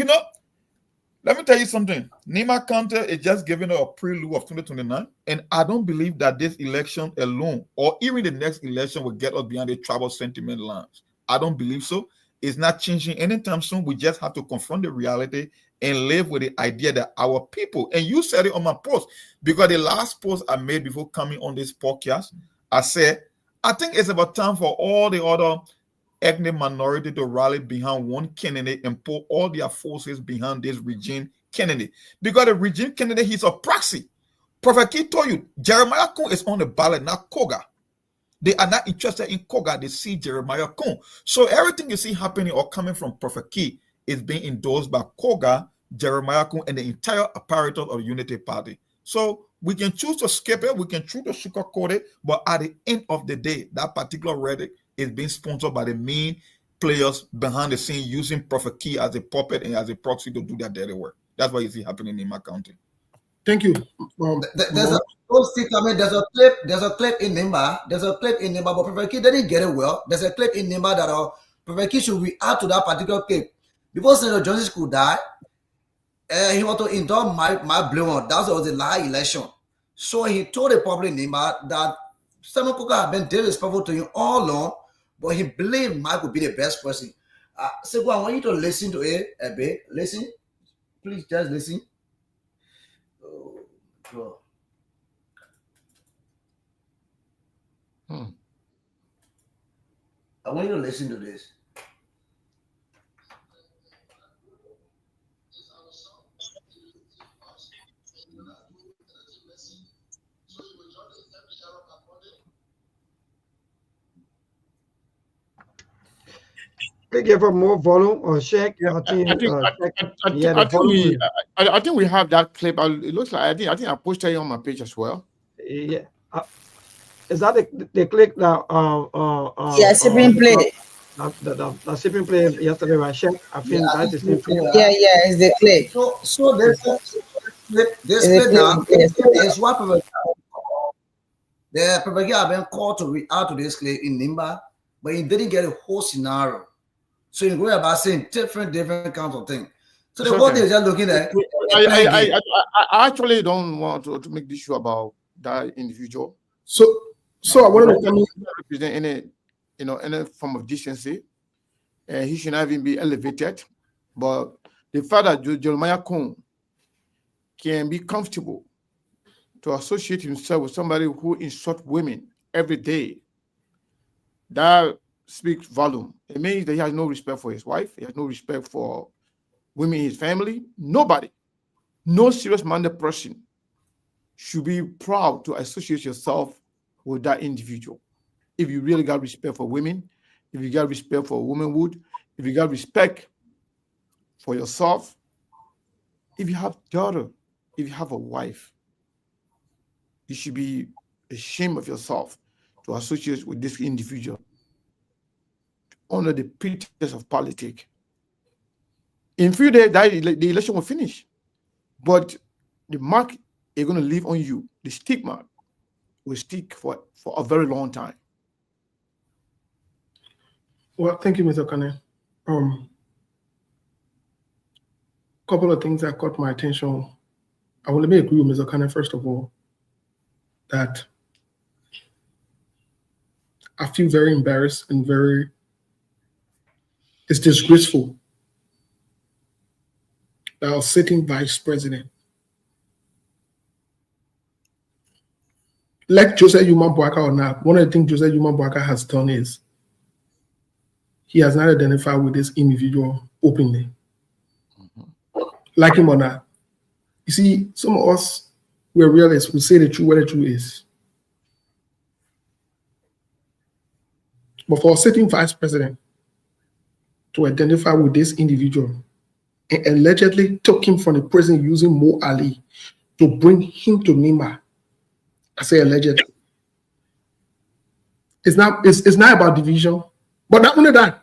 let me tell you something. Nima County is just giving a prelude of 2029, and I don't believe that this election alone, or even the next election, will get us beyond the tribal sentiment lines. I don't believe so. It's not changing anytime soon. We just have to confront the reality and live with the idea that our people, and you said it on my post, because the last post I made before coming on this podcast, I said, I think it's about time for all the other ethnic minority to rally behind one candidate and put all their forces behind this regime candidate. Because the regime candidate, he's a proxy. Prophet Key told you, Jeremiah Kun is on the ballot, not Koga. They are not interested in Koga. They see Jeremiah Kun. So everything you see happening or coming from Prophet Key is being endorsed by Koga, Jeremiah Kun, and the entire apparatus of the Unity Party. So we can choose to skip it, we can choose to sugarcoat it, but at the end of the day, that particular rhetoric is being sponsored by the main players behind the scene using Prophet Key as a puppet and as a proxy to do their dirty work. That's what you see happening in my county. Thank you. There's a clip in Nimba. There's a clip in Nimba, but Prophet Key didn't get it well. There's a clip in Nimba that Prophet Key should react to that particular clip. Before Senator Johnson could die, he wanted to endorse my blue one. That was a lie election. So he told the public Nimba that Samuel Kuka had been disrespectful to him all along, but he believed Mike would be the best person. So I want you to listen to it a bit. Listen. Please just listen. Oh, I want you to listen to this. They give her more volume or check. I think we have that clip. It looks like I think I posted it on my page as well. Yeah. Is that the click that yeah, sipping play. The sipping play yesterday, right? Check. I think that's the same thing. Yeah, it's the click. So this clip now is what the Prophet have been called to react to this clip in Nimba, but he didn't get a whole scenario. So you go about saying different kinds of things. So the whole thing is just looking at. I actually don't want to make this show about that individual. So I want to represent any form of decency. He should not even be elevated. But the fact that Jeremiah Kun can be comfortable to associate himself with somebody who insults women every day, that speaks volume. It means that he has no respect for his wife. He has no respect for women in his family. Nobody, no serious-minded person should be proud to associate yourself with that individual. If you really got respect for women, if you got respect for womanhood, if you got respect for yourself, if you have a daughter, if you have a wife, you should be ashamed of yourself to associate with this individual under the pretext of politics. In a few days, the election will finish, but the mark is going to leave on you. The stigma will stick for a very long time. Well, thank you, Mr. Kane. Couple of things that caught my attention. I will agree with Mr. Kane, first of all, that I feel very embarrassed and it's disgraceful that our sitting vice president, like Joseph Yuma Boaka or not, one of the things Joseph Yuma Boaka has done is he has not identified with this individual openly. Like him or not. You see, some of us, we're realists, we say the truth where the truth is. But for a sitting vice president to identify with this individual and allegedly took him from the prison using Mo Ali to bring him to Nimba, I say allegedly. It's not about division, but not only that.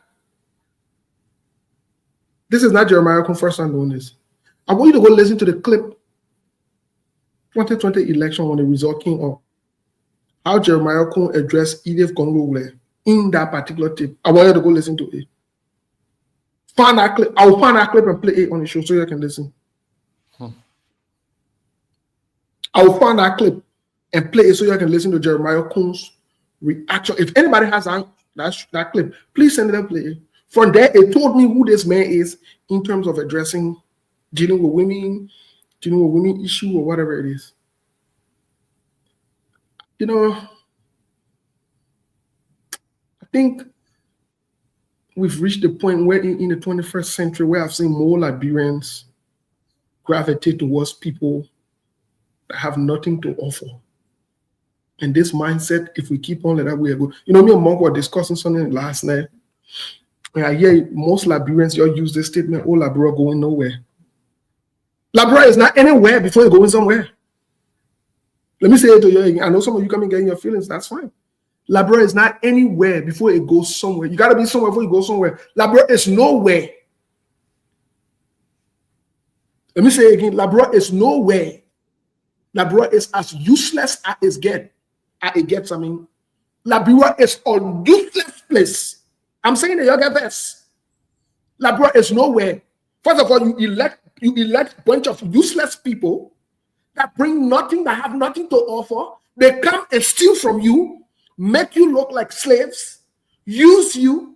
This is not Jeremiah Kun first time doing this. I want you to go listen to the clip 2020 election when the result came up. How Jeremiah Kun addressed Edith Gongole in that particular tip. I want you to go listen to it. Find that clip. I'll find that clip and play it on the show so you can listen. I'll find that clip and play it so you can listen to Jeremiah Kun's reaction. If anybody has that clip, please send it and play it. From there, it told me who this man is in terms of dealing with women issue or whatever it is. You know, I think we've reached the point where in the 21st century where I've seen more Liberians gravitate towards people that have nothing to offer. And this mindset, if we keep on like that, we are good. You know, me and Monk were discussing something last night. When I hear most Liberians you use this statement, oh, Liberia going nowhere. Liberia is not anywhere before you're going somewhere. Let me say it to you. I know some of you coming getting your feelings. That's fine. Liberia is not anywhere before it goes somewhere. You got to be somewhere before you go somewhere. Liberia is nowhere. Let me say it again. Liberia is nowhere. Liberia is as useless as it gets. I mean, Liberia is a useless place. I'm saying that you get this. Liberia is nowhere. First of all, you elect a bunch of useless people that bring nothing, that have nothing to offer. They come and steal from you, make you look like slaves, use you,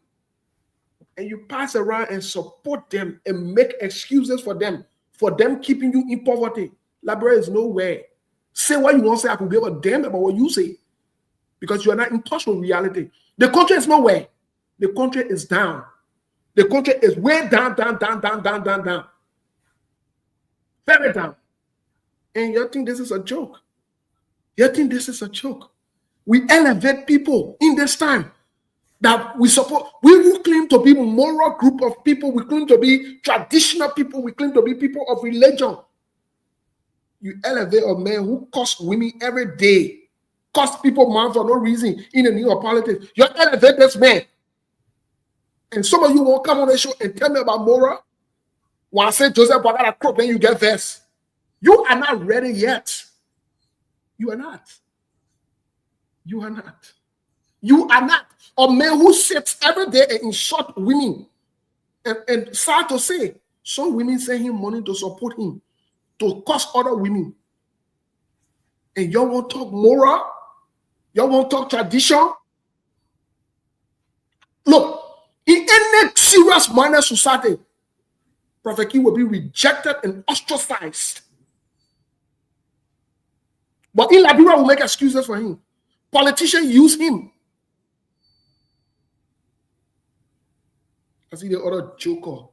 and you pass around and support them and make excuses for them keeping you in poverty. Liberia is nowhere. Say what you want to say. I could give a damn about what you say because you are not in touch with reality. The country is nowhere. The country is down. The country is way down. Very down. And you think this is a joke. You think this is a joke. We elevate people in this time that we support. We will claim to be moral group of people. We claim to be traditional people. We claim to be people of religion. You elevate a man who costs women every day, costs people money for no reason in the New York politics. You elevate this man. And some of you won't come on the show and tell me about moral. When I say Joseph Bagara crop, then you get this. You are not ready yet. You are not. You are not. You are not. A man who sits every day and insult women. And sad to say, some women send him money to support him, to cost other women. And y'all won't talk moral? Y'all won't talk tradition? Look, in any serious minded society, Prophet King will be rejected and ostracized. But in Liberia, will make excuses for him. Politicians use him. I see the other joker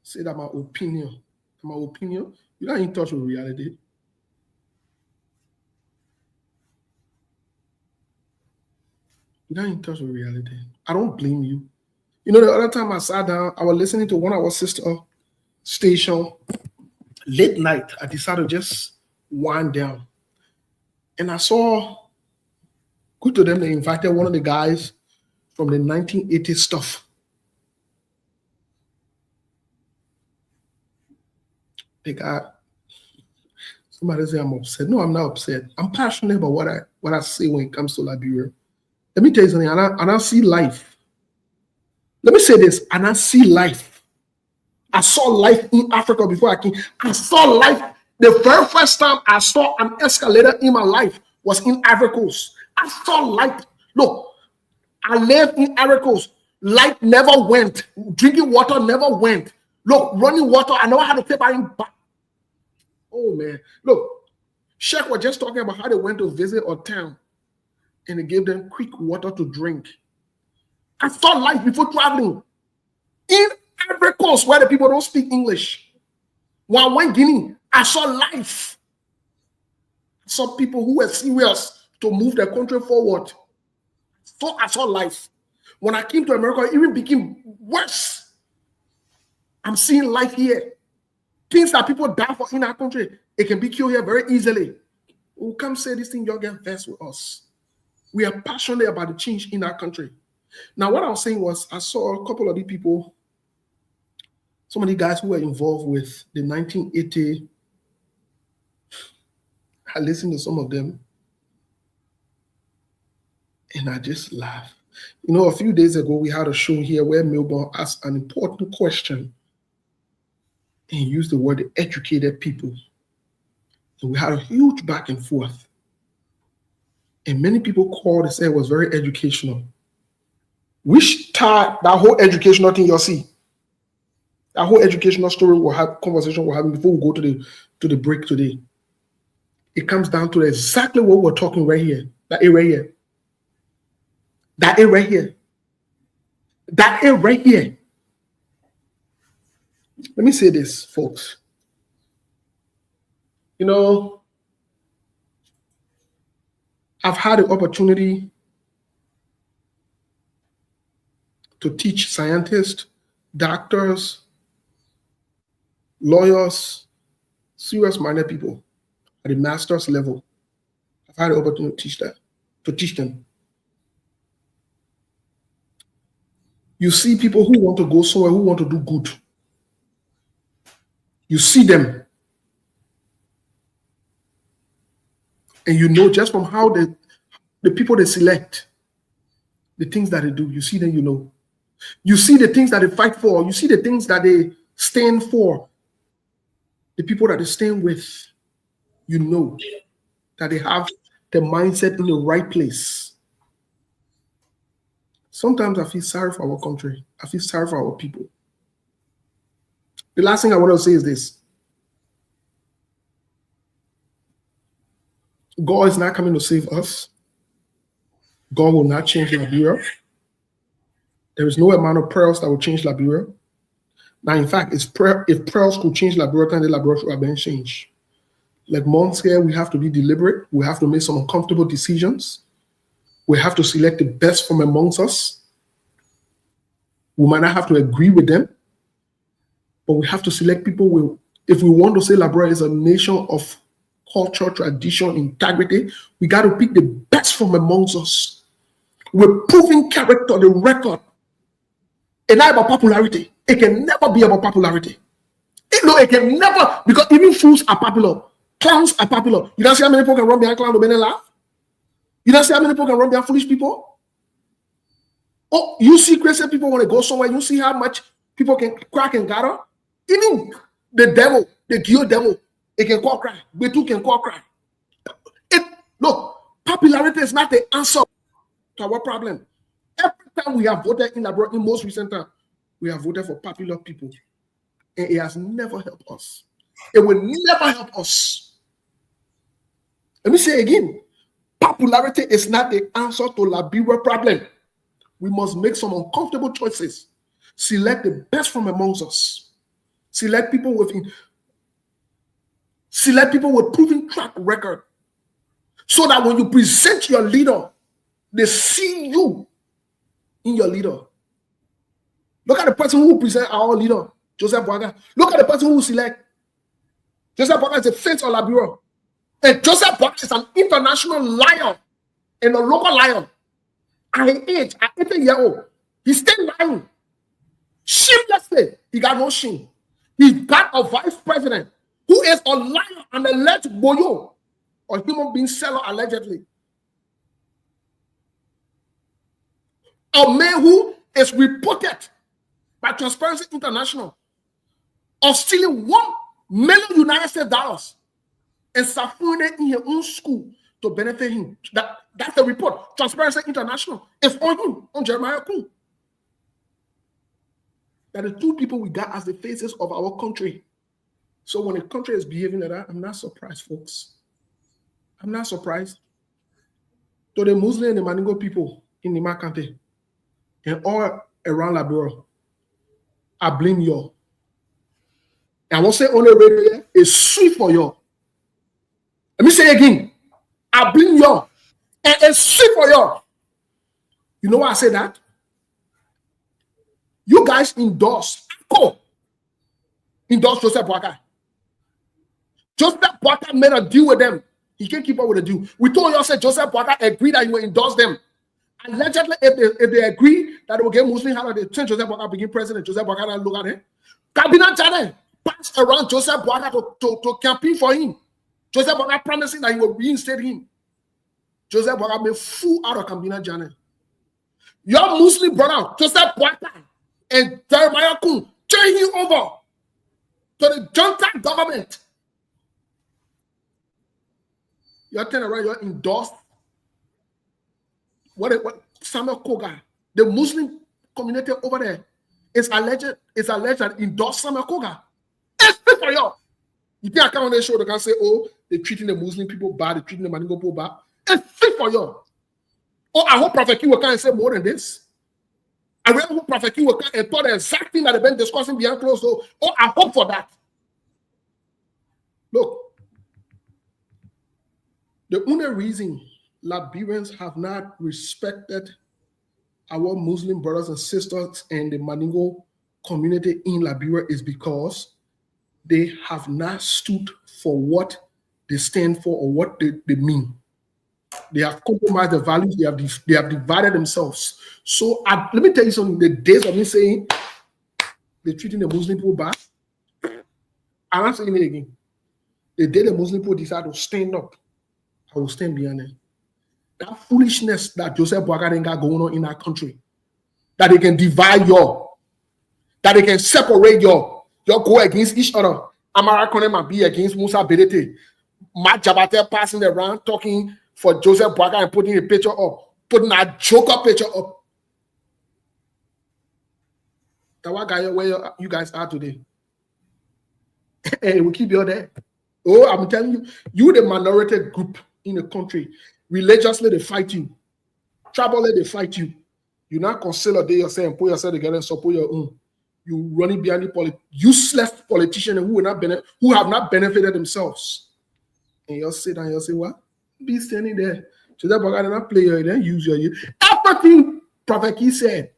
say that my opinion, you're not in touch with reality. You're not in touch with reality. I don't blame you. You know, the other time I sat down, I was listening to one of our sister station late night. I decided to just wind down. And I saw, good to them, they invited one of the guys from the 1980s stuff. They got, somebody say I'm upset. No, I'm not upset. I'm passionate about what I say when it comes to Liberia. Let me tell you something, and I see life. Let me say this, and I see life. I saw life in Africa before I came. I saw life. The very first time I saw an escalator in my life was in Ivory Coast. I saw light. Look, I lived in Ivory Coast. Light never went. Drinking water never went. Look, running water, I know how to take my back. Oh, man. Look, Sheikh was just talking about how they went to visit a town and they gave them quick water to drink. I saw life before traveling. In Ivory Coast, where the people don't speak English. When I went Guinea, I saw life. I saw people who were serious to move their country forward. So I saw life. When I came to America, it even became worse. I'm seeing life here. Things that people die for in our country, it can be killed here very easily. We'll come say this thing, y'all get vexed with us. We are passionate about the change in our country. Now, what I was saying was, I saw a couple of the people, some of the guys who were involved with the 1980. I listened to some of them, and I just laughed. You know, a few days ago, we had a show here where Melbourne asked an important question and used the word educated people. And we had a huge back and forth. And many people called and said it was very educational. Which that whole educational thing you'll see, that whole educational story we'll have, conversation we're having before we go to the break today. It comes down to exactly what we're talking right here. That A right here. That A right here. That A right here. Let me say this, folks. You know, I've had the opportunity to teach scientists doctors, lawyers, serious-minded people at the master's level. I've had the opportunity to teach them. You see people who want to go somewhere, who want to do good. You see them. And you know just from how the people they select, the things that they do, you see them, you know. You see the things that they fight for. You see the things that they stand for. The people that they stand with, you know that they have the mindset in the right place. Sometimes I feel sorry for our country. I feel sorry for our people. The last thing I want to say is this. God is not coming to save us. God will not change Liberia. There is no amount of prayers that will change Liberia. Now, in fact, if prayers could change Liberia, then the Liberia should have been changed. Like months here, we have to be deliberate. We have to make some uncomfortable decisions. We have to select the best from amongst us. We might not have to agree with them, but we have to select people if we want to say Liberia is a nation of culture, tradition, integrity, we got to pick the best from amongst us. We're proving character, the record. It's not about popularity. It can never be about popularity. It can never, because even fools are popular. Clowns are popular. You don't see how many people can run behind clowns and laugh? You don't see how many people can run behind foolish people? Oh, you see crazy people want to go somewhere. You see how much people can crack and gather? Even the devil, the geo devil, it can call cry. We too can call cry. Look, popularity is not the answer to our problem. Every time we have voted in Liberia, in most recent time, we have voted for popular people. And it has never helped us. It will never help us. Let me say again, popularity is not the answer to Liberia problem. We must make some uncomfortable choices. Select the best from amongst us. Select people with proven track record. So that when you present your leader, they see you in your leader. Look at the person who present our leader, Joseph Boaga. Look at the person who select. Joseph Boaga is a face of Liberia. And Joseph Boaga is an international lion and a local lion. At his age, at 18 years old, he's still lying. Shamelessly, he got no shame. He got a vice president who is a liar and alleged boyo, or human being seller allegedly. A man who is reported by Transparency International of stealing $1 million United States dollars and suffering it in his own school to benefit him. That's the report. Transparency International. It's on him, on Jeremiah Kuhn. That the two people we got as the faces of our country. So when a country is behaving like that, I'm not surprised, folks. I'm not surprised. To the Muslim and the Maningo people in Nima County and all around Liberia, I blame you. And I won't say on the radio, it's sweet for you. Let me say again, I blame you. And it's sweet for you. You know why I say that? You guys endorse Joseph Boaga. Joseph Boaga made a deal with them. He can't keep up with the deal. We told you, said Joseph Boaga agreed that he will endorse them. Allegedly, if they agree that they will get Muslim holiday, since Joseph Boaga became president, Joseph Boaga look at him. Cabinet Jane passed around Joseph Boaga to campaign for him. Joseph Boaga promising that he will reinstate him. Joseph Boaga made fool out of Cabinet Jane. Your Muslim brother, Joseph Boaga, and Jeremiah Kuhn turn him over to the junta government. You're turning around, you're endorsed. What Samuel Koga, the Muslim community over there, is alleged that endorsed Samuel Koga. It's fit for you. You think I come on the show, they can say, oh, they're treating the Muslim people bad, they're treating the Maningo people bad. It's fit for you. Oh, I hope Prophet Q will come and say more than this. I really hope Prophet Q will come and tell the exact thing that they've been discussing behind closed doors. Oh, I hope for that. Look, the only reason Liberians have not respected our Muslim brothers and sisters and the Maningo community in Liberia is because they have not stood for what they stand for or what they mean. They have compromised the values. They have divided themselves. So let me tell you something. The days of me saying they're treating the Muslim people bad, I'm not saying it again. The day the Muslim people decide to stand up, I will stand behind them. That foolishness that Joseph Boakai got going on in our country, that they can divide you, that they can separate you go against each other. Amara Kone might be against Musa Bedete. Matt Jabate passing around talking for Joseph Boakai and putting a picture up, putting a joker picture up. That's what guy where you guys are today. And we keep you there. Oh, I'm telling you, the minority group in the country. Religiously, they fight you. Tribally, they fight you. You not consolidate yourself and put yourself together and support your own. You running behind the useless politicians who have not benefited themselves. And you'll sit down and you'll say, what? Be standing there. So that bugger not play you, then use your you. Everything Prophet Key said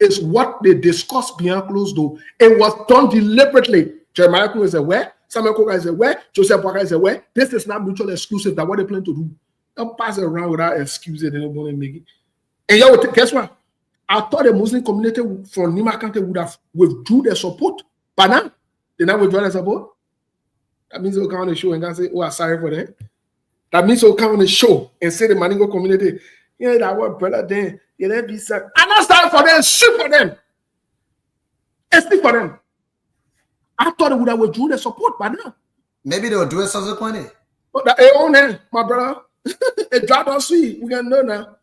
is what they discussed behind closed door. It was done deliberately. Jeremiah is aware, Samuel Koga is aware, Joseph Boakai is aware. This is not mutually exclusive. That's what they plan to do. Don't pass it around without excuses. They don't want to make it. And y'all, guess what? I thought the Muslim community from Nima County would have withdrew their support. But now, they not withdraw their support. That means they'll come on the show and can say, oh, I'm sorry for them. That means they'll come on the show and say the Maningo community, yeah, that was brother then. Yeah, that be sad. I'm not starting for them, shoot for them. And speak for them. I thought they would have withdrawn their support by now. Maybe they'll do it subsequently. But that own hand, my brother. A drought don't see. We can know now.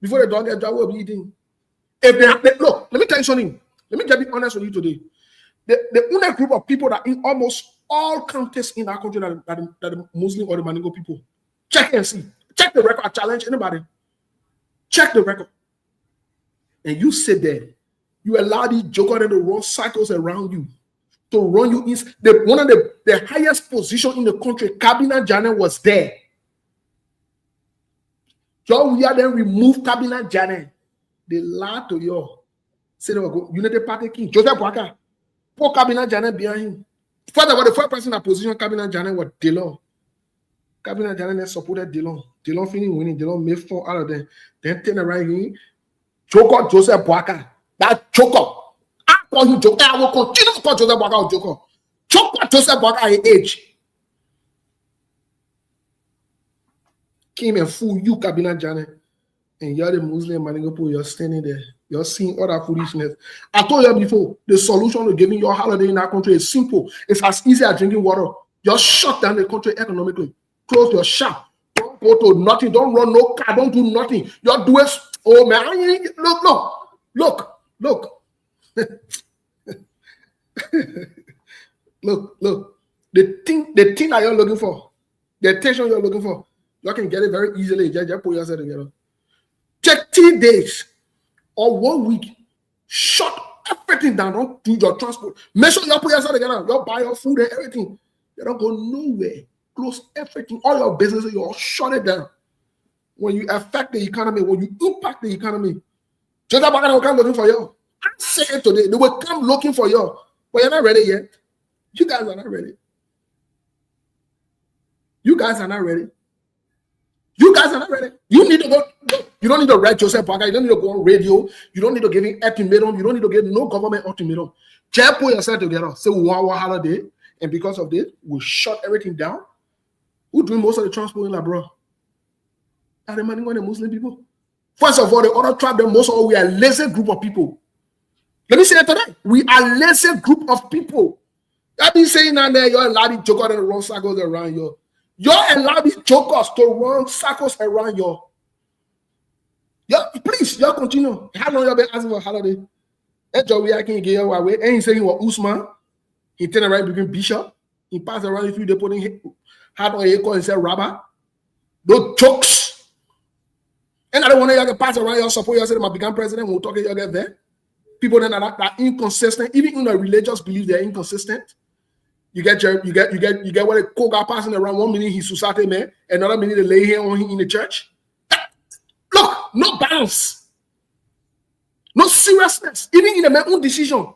Before the dog get drought, we'll be eating. If they look, let me tell you something. Let me just be honest with you today. The only group of people that in almost all counties in our country that the Muslim or the Maningo people. Check and see. Check the record. I challenge anybody. Check the record. And you sit there. You allow these jokers to run cycles around you. To run you in one of the highest position in the country, Cabinet Janet was there. John Weir then removed Cabinet Janet. They lied to you. Say they were go Unity Party King. Joseph Boakai. Put Cabinet Janet behind him. First of all, the first person that positioned Cabinet Janet was Delon. Cabinet Janet supported Delon. Delon finished winning. Delon made 4 out of them. Then turn around here. Joker Joseph Boakai. That Joker. I call him Joker. I will continue to call Joseph Boakai Joker. Joker Joseph Boakai age. Came and fool you, Cabinet Janet. And you're the Muslim Maningo, you're standing there. You're seeing all that foolishness. I told you before, the solution to giving your holiday in our country is simple. It's as easy as drinking water. Just shut down the country economically. Close your shop. Don't go to nothing. Don't run no car. Don't do nothing. You're doing, oh man, look. Look. The thing that you're looking for, the attention you're looking for, you can get it very easily. Just put yourself together. Take 3 days or 1 week. Shut everything down. Don't do your transport. Make sure you put yourself together. You buy your food and everything. You don't go nowhere. Close everything. All your businesses, you all shut it down. When you affect the economy, when you impact the economy, Joseph Boakai will come looking for you. I say it today. They will come looking for you. But you're not ready yet. You guys are not ready. You guys are not ready. You need to go. You don't need to write Joseph Boakai. You don't need to go on radio. You don't need to give him ultimatum. You don't need to give no government ultimatum. Just put yourself together. Say we want our holiday, and because of this, we shut everything down. Who doing most of the transport in Labrador? Are the Maningo and the Muslim people? First of all, the other tribe, most of all, we are a lazy group of people. Let me say that today. We are a lazy group of people. I've been saying that there, you're allowing jokers to run circles around you. You're allowing jokers to run circles around you. Please, y'all continue. How long y'all been asking for a holiday? That job we are can get your way. And he said he was Usman. He turned around between Bishop. He passed around if you they put in hat on a call and said Rabba. Those jokes. And I don't want to pass around your support. You said I become president. We'll talk to you get there. People that are inconsistent, even in the religious belief, they're inconsistent. You get what a Koga passing around 1 minute he's society man, another minute they lay here on him in the church. Look, no balance, no seriousness, even in the man's own decision.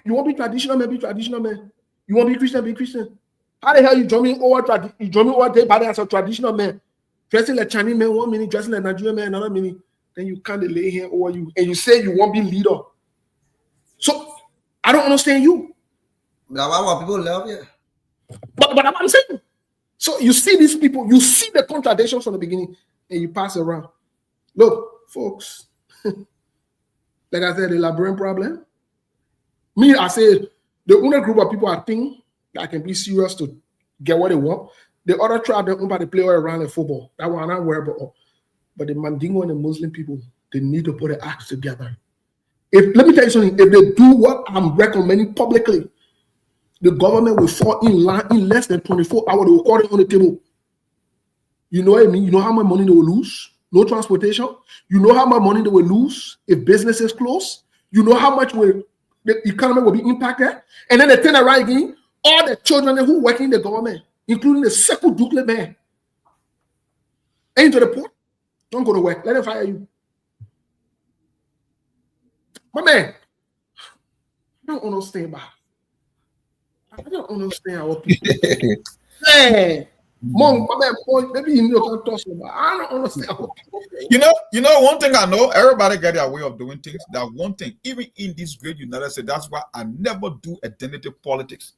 You want to be traditional man, be traditional man. You want to be Christian, be Christian. How the hell you join me over day body as a traditional man? Dressing like Chinese man 1 minute, dressing like Nigerian man another minute. Then you can't lay here over you. And you say you won't be leader. So I don't understand you. That's why people love you. But I'm saying. So you see these people, you see the contradictions from the beginning, and you pass around. Look, folks, like I said, the Liberian problem. Me, I say the only group of people I think that can be serious to get what they want. The other tribe, they play all around the football. That one I'm not worried about. But the Mandingo and the Muslim people, they need to put their acts together. Let me tell you something. If they do what I'm recommending publicly, the government will fall in line in less than 24 hours. They will call it on the table. You know what I mean? You know how much money they will lose? No transportation. You know how much money they will lose if businesses close? You know how much the economy will be impacted? And then they turn around again. All the children who work in the government, including the Sekou Dukle man, ain't to the port. Don't go to work. Let them fire you. But man, I don't understand about. I don't understand how people. Man, Mom, maybe you know what I'm talking about. I don't understand how people. You know, one thing I know, everybody got their way of doing things. That one thing, even in this great United States, that's why I never do identity politics.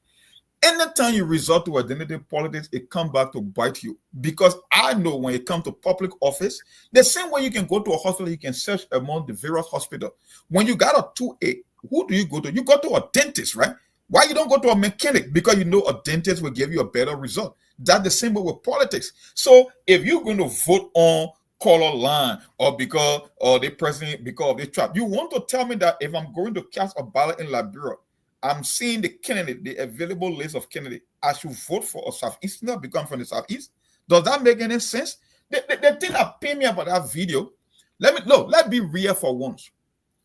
Anytime you resort to identity politics, it comes back to bite you. Because I know when it comes to public office, the same way you can go to a hospital, you can search among the various hospitals. When you got a 2A, who do you go to? You go to a dentist, right? Why you don't go to a mechanic? Because you know a dentist will give you a better result. That's the same way with politics. So if you're going to vote on color line or because the president, because of the trap, you want to tell me that if I'm going to cast a ballot in Liberia, I'm seeing the candidate, the available list of candidates, I should vote for a Southeasterner because I'm from the Southeast. Does that make any sense? The thing that paid me about that video, let's be real for once.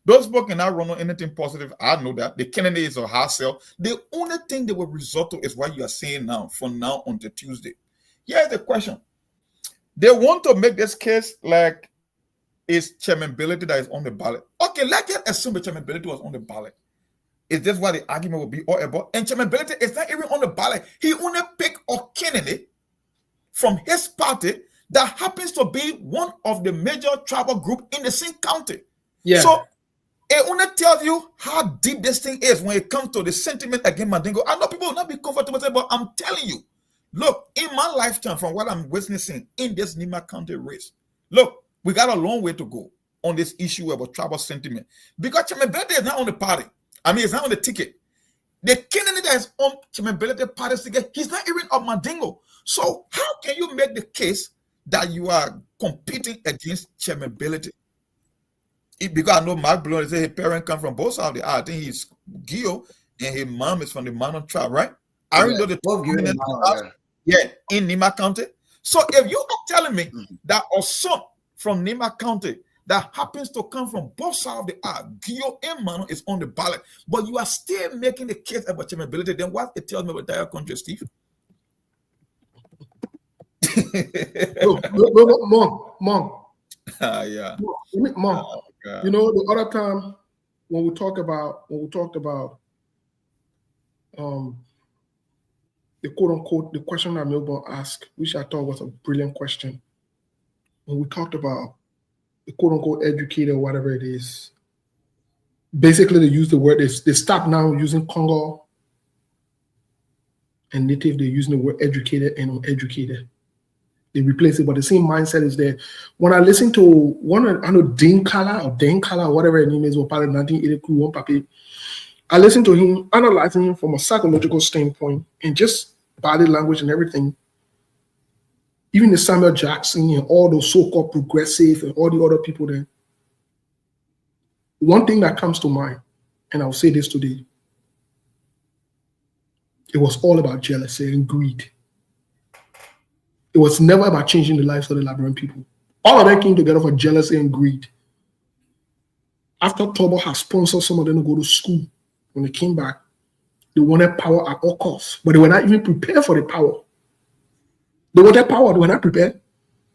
Those people cannot run on anything positive. I know that. The candidate is a hard sell. The only thing they will resort to is what you are saying now, from now until Tuesday. Here's the question. They want to make this case like it's chairmanability that is on the ballot. Okay, let's just assume the chairmanability was on the ballot. Is this what the argument will be all about? And chairmanability is not even on the ballot. He only picked a candidate from his party that happens to be one of the major tribal groups in the same county. Yeah. So it only tells you how deep this thing is when it comes to the sentiment against Mandingo. I know people will not be comfortable, but I'm telling you, look, in my lifetime, from what I'm witnessing in this Nima County race, look, we got a long way to go on this issue about tribal sentiment. Because chairmanability is not on the party. I mean, it's not on the ticket. The candidate that is on chairmanability party's ticket, he's not even of Mandingo. So how can you make the case that you are competing against chairmanability? Because I know Mark Blow said his parents come from both sides of the aisle. I think he's Gio and his mom is from the Mano tribe, right? I already know the in Nima County. So if you are telling me that a son from Nima County that happens to come from both sides of the aisle, Gio and Mano is on the ballot, but you are still making the case about chairmanability, then what it tells me about that country, Steve? Mom. Yeah. Mom. You know, the other time when we talked about the quote unquote the question that Milburn asked, which I thought was a brilliant question. When we talked about the quote unquote educator, whatever it is, basically they use the word, they stop now using Congo and native, they're using the word educated and uneducated. They replace it, but the same mindset is there. When I listen to I know Dean Kala, whatever his name is, or probably 1980, I listen to him, analyzing him from a psychological standpoint and just body language and everything. Even the Samuel Jackson and all those so-called progressive and all the other people there. One thing that comes to mind, and I'll say this today, it was all about jealousy and greed. It was never about changing the lives of the Liberian people. All of that came together for jealousy and greed. After Tobo had sponsored some of them to go to school, when they came back, they wanted power at all costs, but they were not even prepared for the power. They wanted power, they were not prepared.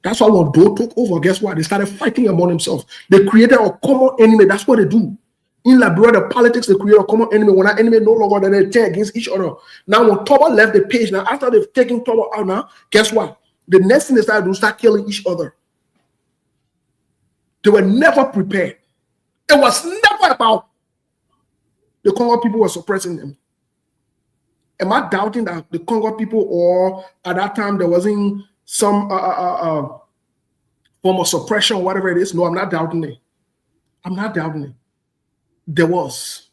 That's why when Doe took over, guess what? They started fighting among themselves. They created a common enemy. That's what they do. In Liberia, the politics, they create a common enemy. When that enemy no longer, they turn against each other. Now, when Toba left the page, now after they've taken Toba out now, guess what? The next thing they started to start killing each other. They were never prepared. It was never about the Congo people were suppressing them. Am I doubting that the Congo people, or at that time there wasn't some form of suppression, whatever it is? No, I'm not doubting it. I'm not doubting it. There was.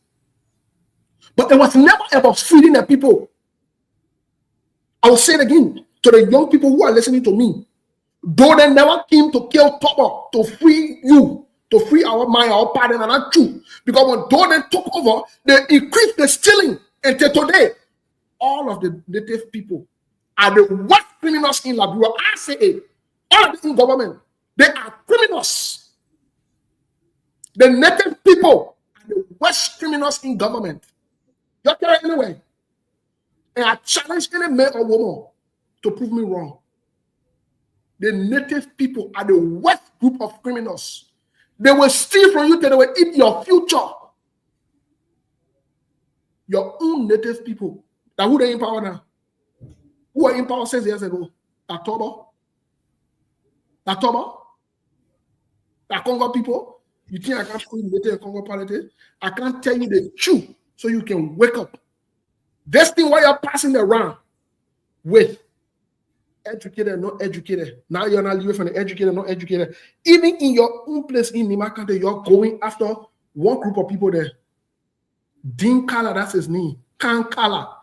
But it was never about feeding the people. I will say it again to the young people who are listening to me. Though they never came to kill Toba, to free you, to free our mind, our pardon, and not true. Because when though they took over, they increased the stealing. Until today, all of the native people are the worst criminals in Liberia. I say it. All of them in government, they are criminals. The native people are the worst criminals in government. You care anyway. And I challenge any man or woman to prove me wrong. The native people are the worst group of criminals. They will steal from you till they will eat your future. Your own native people. Now who they in power now? Who are in power 6 years ago? October? That Congo people? You think I can't put native Congo politics? I can't tell you the truth so you can wake up. This thing while you're passing around with educated, not educated. Now you're not living from the educated, not educated. Even in your own place in Nima country, you're going after one group of people there. Dean Kala, that's his name. Kankala.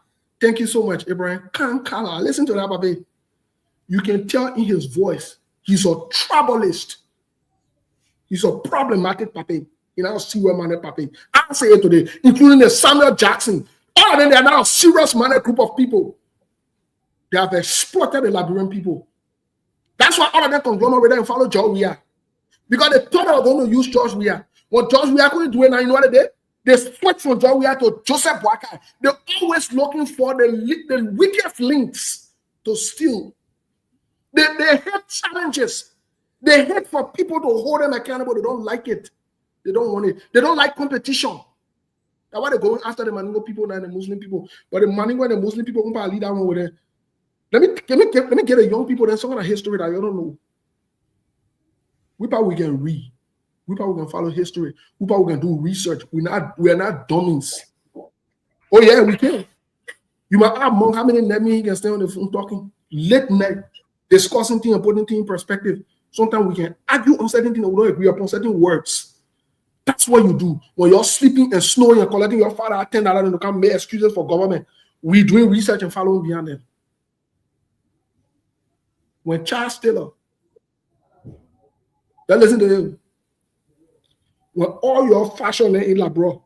Thank you so much, Abraham. Kankala. Listen to that, baby. You can tell in his voice, he's a troublist. He's a problematic papi. You know, see where man papi. I say it today, including the Samuel Jackson. All of them, they are now a serious minded group of people. They have exploited the Liberian people. That's why all of them conglomerate and follow George Weah. Because they thought they were going to use George Weah. When George Weah couldn't do it now, you know what they did? They switched from George Weah to Joseph Boakai. They're always looking for the weakest links to steal. They hate challenges. They hate for people to hold them accountable. They don't like it. They don't want it. They don't like competition. That's why they're going after the Maningo people and the Muslim people. But the Maningo and the Muslim people can lead that one with it. Let me get a young people then some kind of history that you don't know. We probably can read. We probably can follow history. We probably can do research. We are not dummies. Oh yeah, we can. You might have monk how many let me can stay on the phone talking late night, discussing things and putting things in perspective. Sometimes we can argue on certain things and we don't agree upon certain words. That's what you do when you're sleeping and snoring and collecting your father at $10 and you can't make excuses for government. We doing research and following behind them. When Charles Taylor, then listen to him. When all your fashion in Labro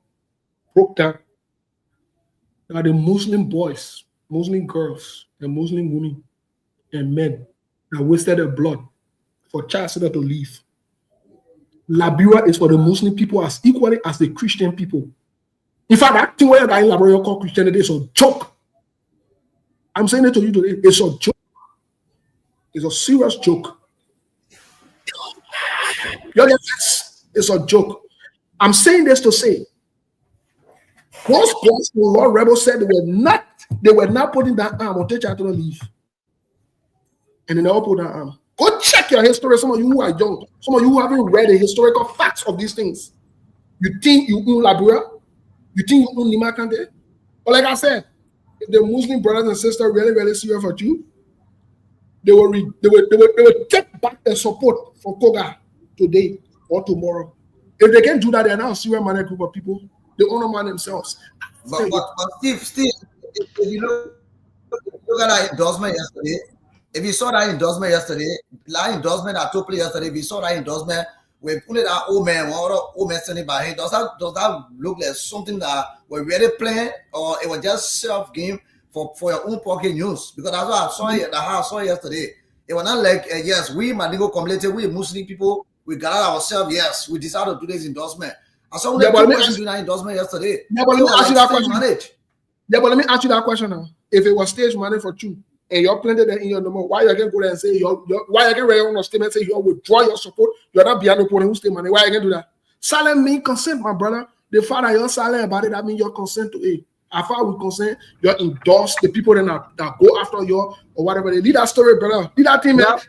broke down, now the Muslim boys, Muslim girls, and Muslim women and men that wasted their blood for Charles Taylor to leave. Liberia is for the Muslim people as equally as the Christian people. In fact, that thing where that in Liberia called Christianity is a joke. I'm saying it to you today. It's a joke. It's a serious joke. You get this? It's a joke. I'm saying this to say, those boys who Lord Rebel said they were not putting that arm on Teacher to leave. And they never put that arm. Go check your history. Some of you who are young, some of you who haven't read the historical facts of these things. You think you own Liberia? You think you own Nima Kante? But like I said, if the Muslim brothers and sisters really, really serious for you, they will take back their support for Koga today or tomorrow. If they can't do that, they are now a serious minded group of people. They honor man themselves. But Steve, if you look at that endorsement yesterday, if you saw that endorsement yesterday, that endorsement I took place yesterday, if you saw that endorsement with only that old man standing by him, does that look like something that we're really playing, or it was just self game for your own pocket news? Because that's what I saw here, I saw yesterday. It was not like yes, we Mandingo community, we Muslim people, we gathered ourselves, yes, we decided to do this endorsement. I saw only 2 persons doing that endorsement yesterday. Yeah, but let me ask you that question. Yeah, but let me ask you that question now. If it was stage managed for you, and you're planted there in your number, why you can go there and say why you can write on a statement say you withdraw your support? You're not beyond the point who stay money. Why you can do that? Silent me consent, my brother. The fact that you're silent about it, that means you're consent to it. As far as we consent, you endorse the people that go after you or whatever. They lead that story, brother. Lead that thing, man.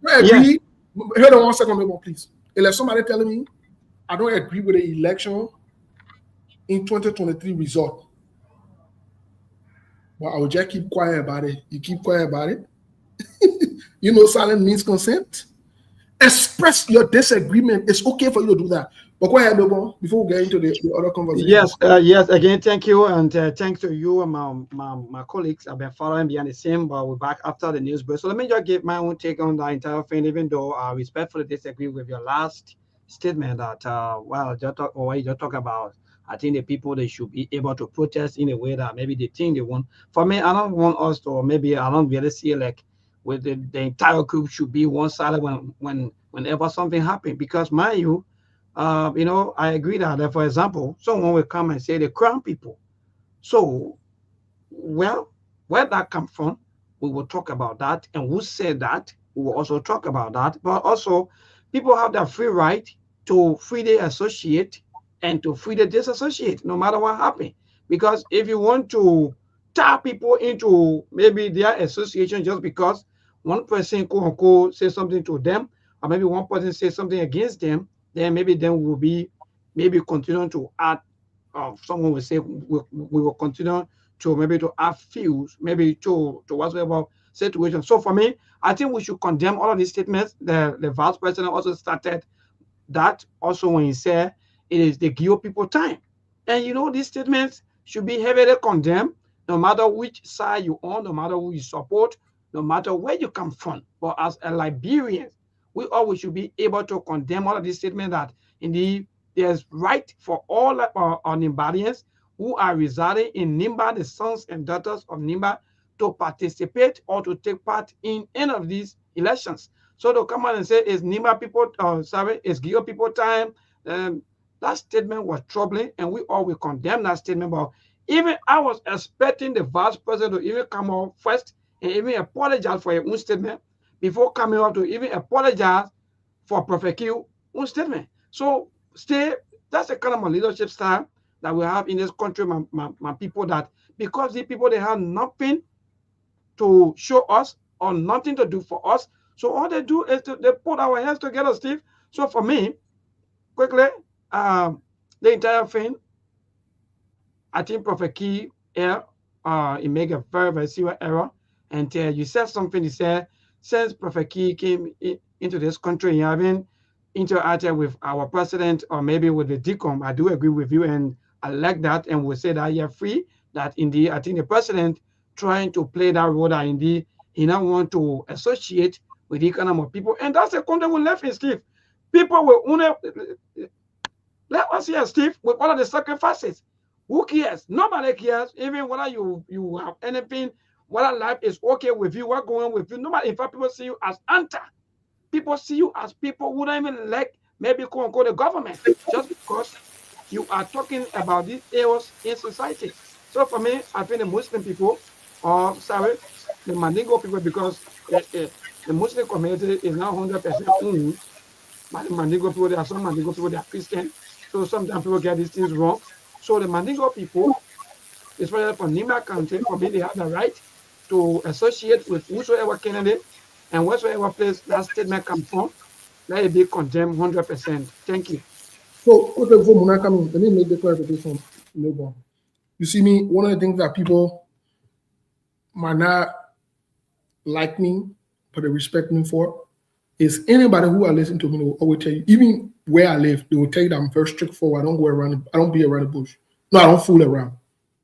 Agree. Hold on 1 second, please. If somebody telling me I don't agree with the election in 2023 result, but I will just keep quiet about it. You keep quiet about it. You know, silent means consent. Express your disagreement. It's okay for you to do that. But go ahead, Bobo, before we get into the other conversation. Yes. Again, thank you, and thanks to you and my colleagues. I've been following behind the same, but we're back after the news break. So let me just give my own take on the entire thing, even though I respectfully disagree with your last statement that you talk about. I think the people, they should be able to protest in a way that maybe they think they want. For me, I don't want us to, maybe I don't really see like with the entire group should be one-sided whenever something happens, because mind you, I agree that, for example, someone will come and say the crown people. So, well, where that come from, we will talk about that. And who said that, we will also talk about that. But also, people have that free right to freely associate and to freely disassociate, no matter what happens. Because if you want to tie people into maybe their association just because one person, quote unquote, say something to them, or maybe one person say something against them, then maybe will be continuing to add. Someone will say we will continue to maybe to add fuels, maybe to whatever situation. So for me, I think we should condemn all of these statements. The vice president also started that also when he said it is the give people time, and these statements should be heavily condemned, no matter which side you're on, no matter who you support, no matter where you come from. But as a Liberian, we always should be able to condemn all of these statements that indeed there's right for all our Nimbarians who are residing in Nimba, the sons and daughters of Nimba, to participate or to take part in any of these elections. So to come out and say it's Nimba people, it's Gio people time, that statement was troubling, and we all will condemn that statement. But even I was expecting the vice president to even come out first and even apologize for his own statement before coming up to even apologize for Prophet Q's own statement. So that's the kind of leadership style that we have in this country, my people, that because these people, they have nothing to show us or nothing to do for us. So all they do is they put our hands together, Steve. So for me, quickly, the entire thing, I think Prophet Key here, he made a very, very serious error. And you said something, he said, since Prophet Key came into this country, he having interacted with our president or maybe with the DCOM. I do agree with you, and I like that, and we'll say that you're free, that indeed, I think the president trying to play that role that indeed he now want to associate with the kind of people. And that's the country we left in, Steve. People will only, let us hear, Steve, with all of the sacrifices. Who cares? Nobody cares, even whether you have anything, whether life is okay with you, what's going on with you. Nobody, in fact, people see you as anti. People see you as people who don't even like maybe quote unquote the government, just because you are talking about these errors in society. So for me, I think the Muslim people, the Mandingo people, because the Muslim community is now 100% owned by the Mandingo people. There are some Mandingo people, they are Christian. So sometimes people get these things wrong. So the Mandingo people, especially from Nima County, for me, they have the right to associate with whosoever candidate and whatsoever place that statement comes from, let it be condemned 100%. Thank you. So, let me make the clarification. You see me, one of the things that people might not like me, but they respect me for, is anybody who I listen to me will always tell you, even where I live, they will tell you that I'm very straightforward. I don't go around, I don't be around the bush. No, I don't fool around.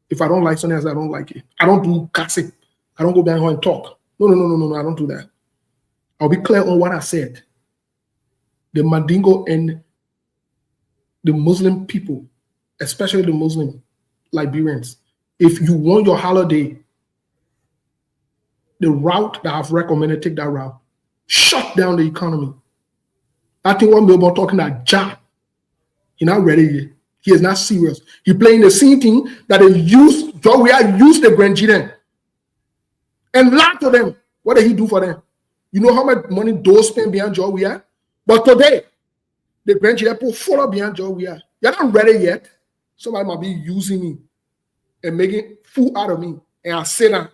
If I don't like something else, I don't like it. I don't do gossip. I don't go behind her and talk. No, I don't do that. I'll be clear on what I said. The Mandingo and the Muslim people, especially the Muslim Liberians, if you want your holiday, the route that I've recommended, take that route. Shut down the economy. I think one Melbourne talking that job. He's not ready yet. He is not serious. He playing the same thing that they used the grandchildren. And lie to them. What did he do for them? You know how much money those spend behind Joe we are? But today, the grandchildren put follow behind Joe we are. You're not ready yet. Somebody might be using me and making fool out of me. And I say that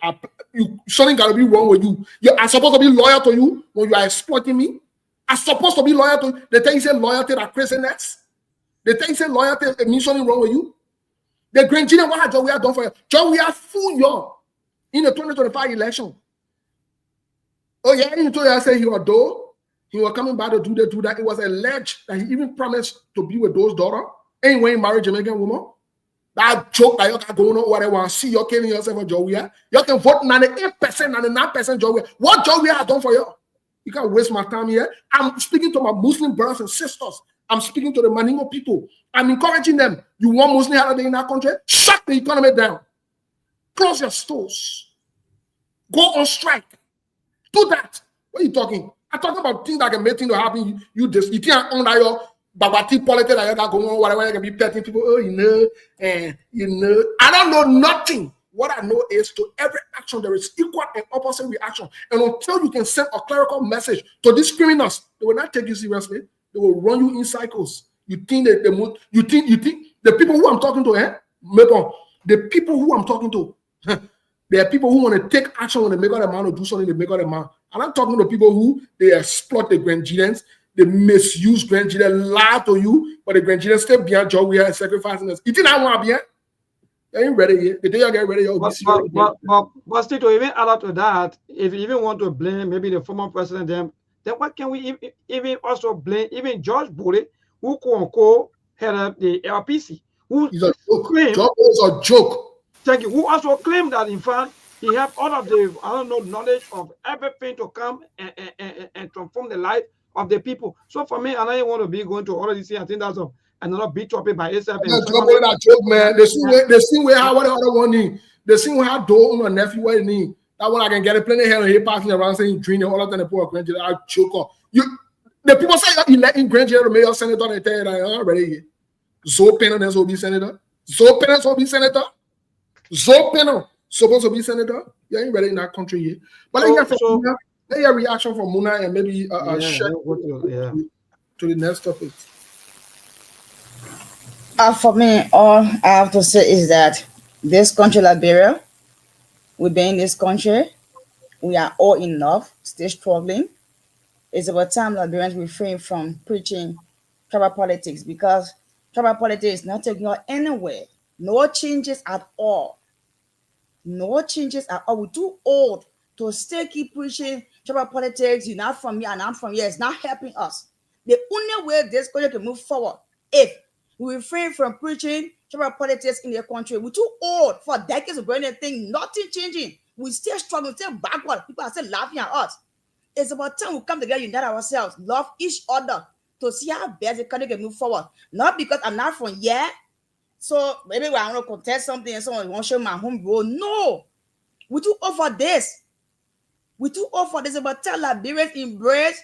something gotta be wrong with you. I'm supposed to be loyal to you when you are exploiting me. I'm supposed to be loyal to you. They tell you say loyalty that craziness. They tell you say loyalty it means something wrong with you. The Grand Gina, what have Joe we have done for you? Joe, we have fooled you in the 2025 election. Oh yeah, he told you I said he was coming back to do that. It was alleged that he even promised to be with those daughter. And when he married Jamaican woman, that joke that you can go on whatever and see you're killing yourself for Joe. You can vote 98%, 99% Joe. What Joe have done for you? You can't waste my time here. I'm speaking to my Muslim brothers and sisters. I'm speaking to the Maningo people. I'm encouraging them. You want Muslim holiday in that country? Shut the economy down. Close your stores. Go on strike. Do that. What are you talking? I'm talking about things that can make things happen. You can't own that your babati politics that you got going on, whatever. You can be petting people. Oh, you know. I don't know nothing. What I know is to every action there is equal and opposite reaction. And until you can send a clerical message to these criminals, they will not take you seriously. They will run you in cycles. You think that you think the people who I'm talking to, the people who I'm talking to, there are people who want to take action when they make out a man or do something, they make out a man. And I'm talking to people who they exploit the Grangians, they misuse Grangians, lie to you, but the Grangians stay behind job we are sacrificing us. You think I want to be here? They ain't ready yet. The day you get ready, you'll be serious. But still, to even add up to that, if you even want to blame maybe the former president, then what can we even also blame even George Bulley, who quote-unquote head up the LPC, who is a joke. George is a joke. Thank you. Who also claimed that in fact he have all of the knowledge of everything to come and transform the life of the people. So for me, I don't want to be going to all of this. I think that's another big topic by itself. That joke, man. The same way how what the other one need. The same way how do my nephew what he need. That one I can get a plenty here and he passing around saying dreaming all of them the poor grandchildren. I joke. The people say that electing grandchildren mayor senator, they tell you that already. So Penance will be senator. So Penance will be senator. So Penance supposed to be senator. You ain't ready in that country yet. But let your reaction from Muna and maybe share to the next topic. For me, all I have to say is that this country, Liberia, we've been in this country. We are all enough, still struggling. It's about time Liberians refrain from preaching tribal politics because tribal politics is not taking us anywhere. No changes at all. No changes at all. We're too old to still keep preaching tribal politics. You're not from here and I'm from here. It's not helping us. The only way this country can move forward if we refrain from preaching tribal politics in the country. We're too old for decades of doing anything, nothing changing. We still struggling, still backward. People are still laughing at us. It's about time we come together, unite ourselves, love each other to see how best the country can move forward. Not because I'm not from here, so maybe I want to contest something and someone wants to show my home road. No, we too old for this. We too old for this. It's about time Liberians embrace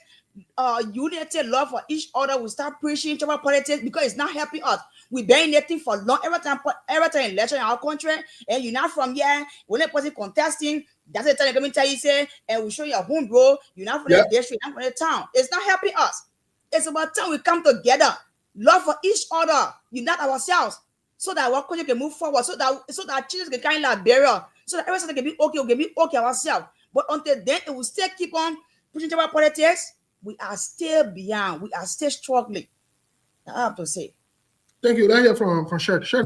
unity, love for each other. We start preaching tribal politics because it's not helping us. We've been in that thing for long. Every time election in our country, and you're not from here, when a person contesting, that's the time they're going to tell you, say, and we show you a home, bro. You're not from the district, you're not from the town. It's not helping us. It's about time we come together, love for each other, unite ourselves, so that our country can move forward, so that children can carry Liberia, so that everything can be okay, we can be okay ourselves. But until then, it will still keep on pushing tribal politics. We are still behind. We are still struggling. I have to say. Thank you. Let's hear from Shek. Shek,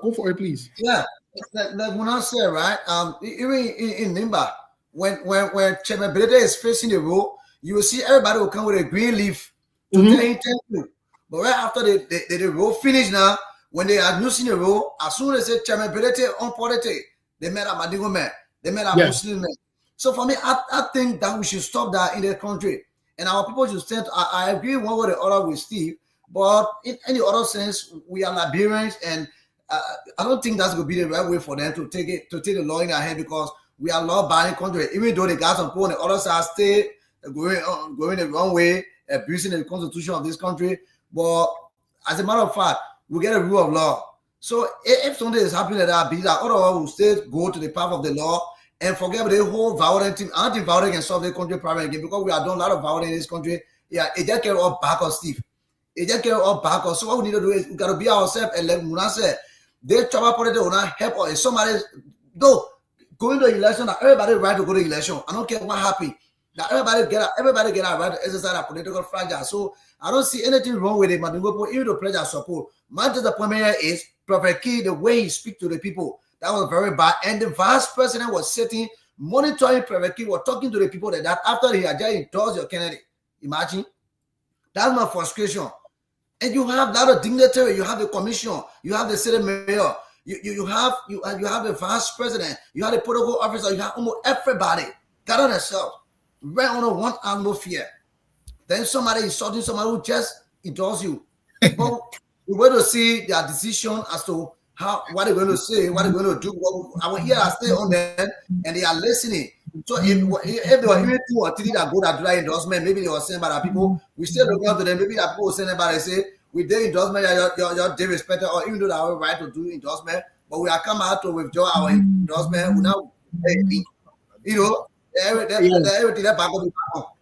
go for it, please. Yeah, like when I say right, even in Nimba, when Chairman Belede is facing the road, you will see everybody will come with a green leaf to tell him thank you. But right after the road finish now, when they are losing the road, as soon as they say Chairman Belede on politics, they met a Madigo man, they met a Muslim man. So for me, I think that we should stop that in the country. And our people should stand. I agree one way or the other with Steve, but in any other sense, we are Liberians, and I don't think that's going to be the right way for them to take the law in their hand because we are law-abiding country. Even though the guys on the other side stay going the wrong way, abusing the constitution of this country, but as a matter of fact, we get a rule of law. So if something is happening like that, otherwise we'll still go to the path of the law. And forget about the whole violent thing. I don't think violence can solve the country problem again because we are doing a lot of violence in this country. Yeah, it just get all back on Steve. It just get all back. So what we need to do is we gotta be ourselves and let Muna say they travel politics will not help or if somebody though going to election, everybody right to go to election. I don't care what happened. Now everybody get a right to exercise a political franchise. So I don't see anything wrong with it, but even to pledge our support. My disappointment here is Prophet Key, the way he speaks to the people. That was very bad. And the vice president was sitting, monitoring Prophet Key, was talking to the people that after he had just endorsed your candidate. Imagine. That's my frustration. And you have a lot of dignitary, you have the commission, you have the city mayor, you have the vice president, you have the protocol officer, you have almost everybody gather themselves right under one atmosphere. Then somebody insulting somebody who just endorses you. But we want to see their decision as to what they're going to say, what they're going to do. Our ears are still on them and they are listening. So if there were even 2 or 3 that go that do that endorsement, maybe they were saying by the people, we still look out to them. Maybe that people will send them by they say, with their endorsement, you're disrespected, or even though they have a right to do endorsement, but we are come out to withdraw our endorsement. We now, you know, everything that back up.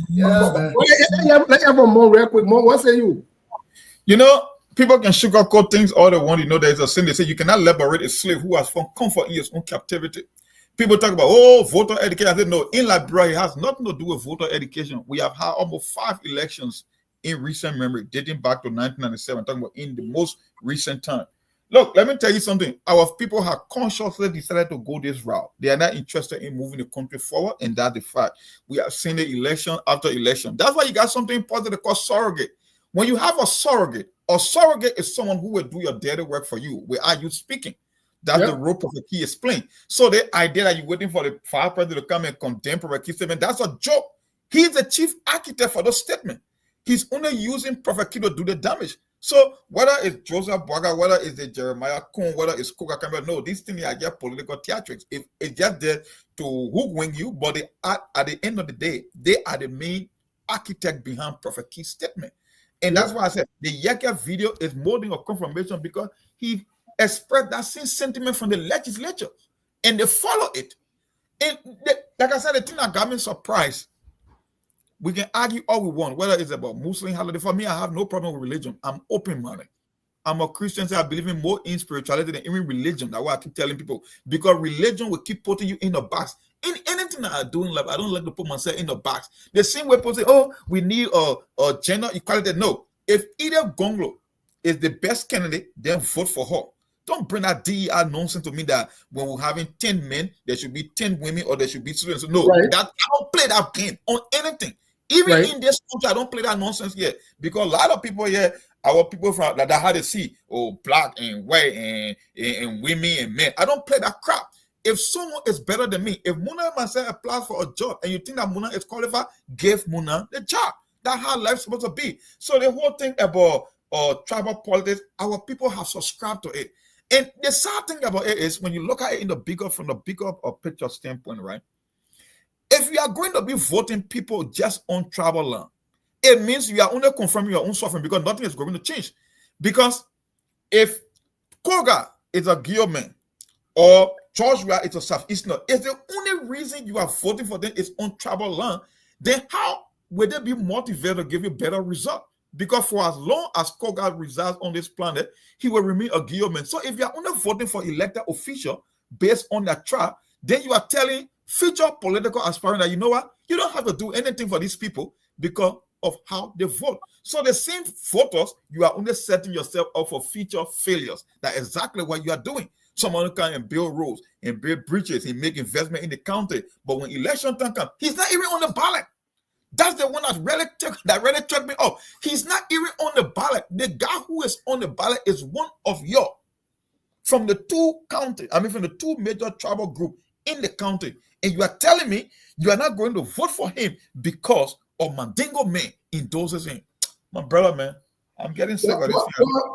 Yeah, man. Let's have a more real quick. More, what say you? You know, people can sugarcoat things all they want. You know, there's a sin. They say you cannot liberate a slave who has found comfort in his own captivity. People talk about, voter education. I said, no, in Liberia, it has nothing to do with voter education. We have had almost 5 elections in recent memory, dating back to 1997, talking about in the most recent time. Look, let me tell you something. Our people have consciously decided to go this route. They are not interested in moving the country forward, and that's the fact. We have seen the election after election. That's why you got something positive called surrogate. When you have a surrogate is someone who will do your dirty work for you. Where are you speaking? That's the role Prophet Key explained. So the idea that you're waiting for the fire president to come and condemn Prophet Key's statement, that's a joke. He's the chief architect for those statements. He's only using Prophet Key to do the damage. So whether it's Joseph Boga, whether it's the Jeremiah Kuhn, whether it's Koga Campbell, no, these things are just political theatrics. It's just there to hook-wing you, but at the end of the day, they are the main architect behind Prophet Key's statement. And that's why I said the Yaka video is more than a confirmation because he expressed that same sentiment from the legislature and they follow it. And like I said, the thing that got me surprised, we can argue all we want, whether it's about Muslim holiday. For me, I have no problem with religion. I'm open-minded. I'm a Christian, so I believe in more in spirituality than even religion. That's why I keep telling people, because religion will keep putting you in a box. In anything that I do in life, I don't like to put myself in a box. The same way people say, we need a gender equality. No. If either Gonglo is the best candidate, then vote for her. Don't bring that DER nonsense to me that when we're having 10 men, there should be 10 women or there should be students. No, I don't play that game on anything. Even in this country, I don't play that nonsense yet. Because a lot of people here, our people from that how they see, black and white and women and men. I don't play that crap. If someone is better than me, if Muna myself applies for a job and you think that Muna is qualified, give Muna the job. That's how life's supposed to be. So the whole thing about tribal politics, our people have subscribed to it. And the sad thing about it is when you look at it from the bigger picture standpoint, right? If you are going to be voting people just on tribal land, it means you are only confirming your own suffering because nothing is going to change. Because if Koga is a Guillaume or Joshua is a Southeasterner, if the only reason you are voting for them is on tribal land, then how will they be motivated to give you better result? Because for as long as Koga resides on this planet, he will remain a Guillaume. So if you are only voting for elected official based on that tribe, then you are telling future political aspirants that, you know what, you don't have to do anything for these people because of how they vote. So the same voters, you are only setting yourself up for future failures. That's exactly what you are doing. Someone can and build roads and build bridges and make investment in the county. But when election time comes, he's not even on the ballot. That's the one that really took me off. He's not even on the ballot. The guy who is on the ballot is one of from the from the 2 major tribal groups in the county. And you are telling me you are not going to vote for him because of Mandingo man endorses him. My brother, man, I'm getting sick of this.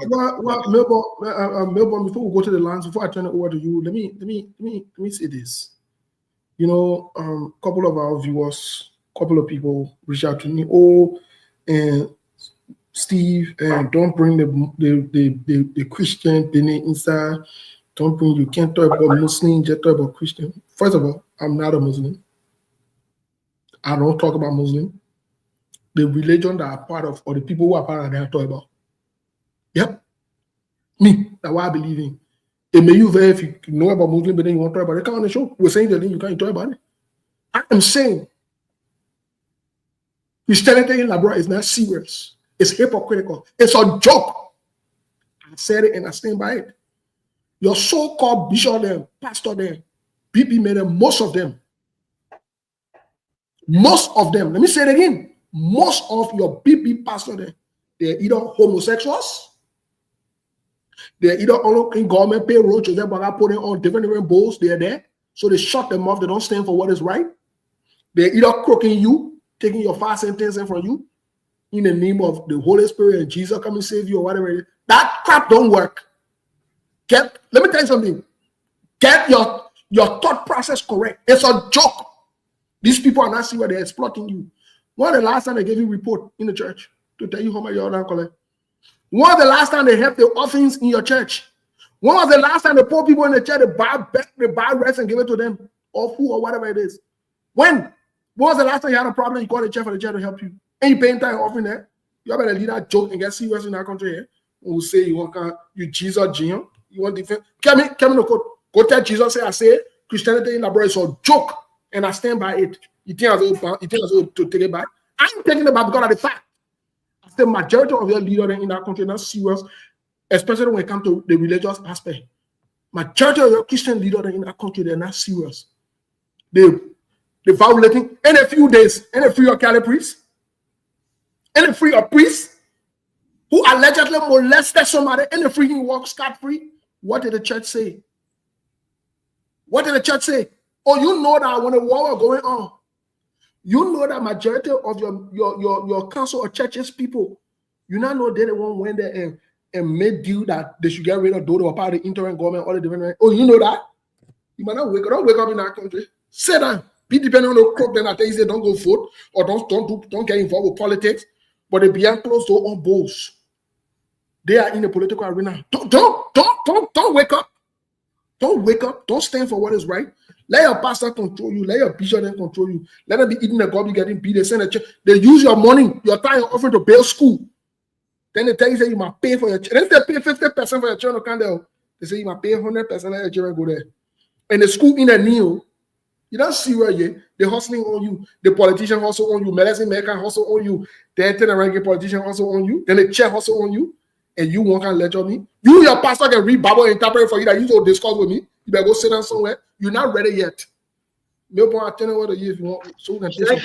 Melbourne, before we go to the lines, before I turn it over to you, let me say this. You know, a couple of our viewers, couple of people reach out to me. And Steve, and don't bring the Christian thing inside. Don't bring, you can't talk about Muslim, just talk about Christian. First of all, I'm not a Muslim. I don't talk about Muslim. the religion that are part of, or the people who are part of that talk about. Yep. Me, that's what I believe in. It may you very, if you know about Muslim, but then you want to talk about it, come on the show. We're saying that then you can't talk about it. I am saying Christianity in Labrador is not serious. It's hypocritical. It's a joke. I said it and I stand by it. Your so-called bishop them, pastor them, BP made them, most of them, let me say it again, most of your BP pastor them, they're either homosexuals, they're either on government payroll, so they're putting on different bowls, they're there, so they shut them off, they don't stand for what is right. They're either croaking you, taking your fast sentence from you, in the name of the Holy Spirit and Jesus come and save you or whatever. That crap don't work. Let me tell you something. Get your thought process correct. It's a joke. These people are not seeing where they're exploiting you. When the last time they gave you a report in the church to tell you how much you're not collect? When was the last time they helped the orphans in your church? When was the last time the poor people in the church they buy rice and give it to them, or food or whatever it is? When was the last time you had a problem? You called the church for the church to help you, and you paying time offering that? You better leave that joke and get serious in that country here. Who say you want you Jesus Junior? You want defense? Come in, go tell Jesus. I say Christianity in Labrador is a joke, and I stand by it. You think I was to take it back? I'm taking it back because of the fact. The majority of your leaders in that country are not serious, especially when it comes to the religious aspect. Majority of your Christian leaders in that country, they're not serious. They're violating in a few days, in a free or Cali priest, in a free or priest who allegedly molested somebody, in a free he walks scot-free. What did the church say? What did the church say? Oh, you know that when a war was going on, you know that majority of your council or churches people, you now know they the one went there and made deal that they should get rid of those who are part of the interim government, all the different. Oh, you know that? You might not don't wake up in that country. Sit down. Be depending on the crop. Then I tell you, say don't go vote or don't get involved with politics. But they behind closed door on balls. They are in the political arena. Don't wake up. Don't wake up. Don't stand for what is right. Let your pastor control you. Let your bishop then control you. Let them be eating the gob, you getting beat. They send a check. They use your money, your time, your offering to build school. Then they tell you say you must pay for your children. If they pay 50% for your children, they say you must pay 100%. Let your children go there. And the school in the new, you don't see where they're hustling on you. The politician hustle on you. Medicine maker hustle on you. The itinerant politician hustle on you. Then the chair hustle on you. And you won't lecture me. You, your pastor, can read Bible and interpret for you that you don't discuss with me. You better go sit down somewhere. You're not ready yet. Thank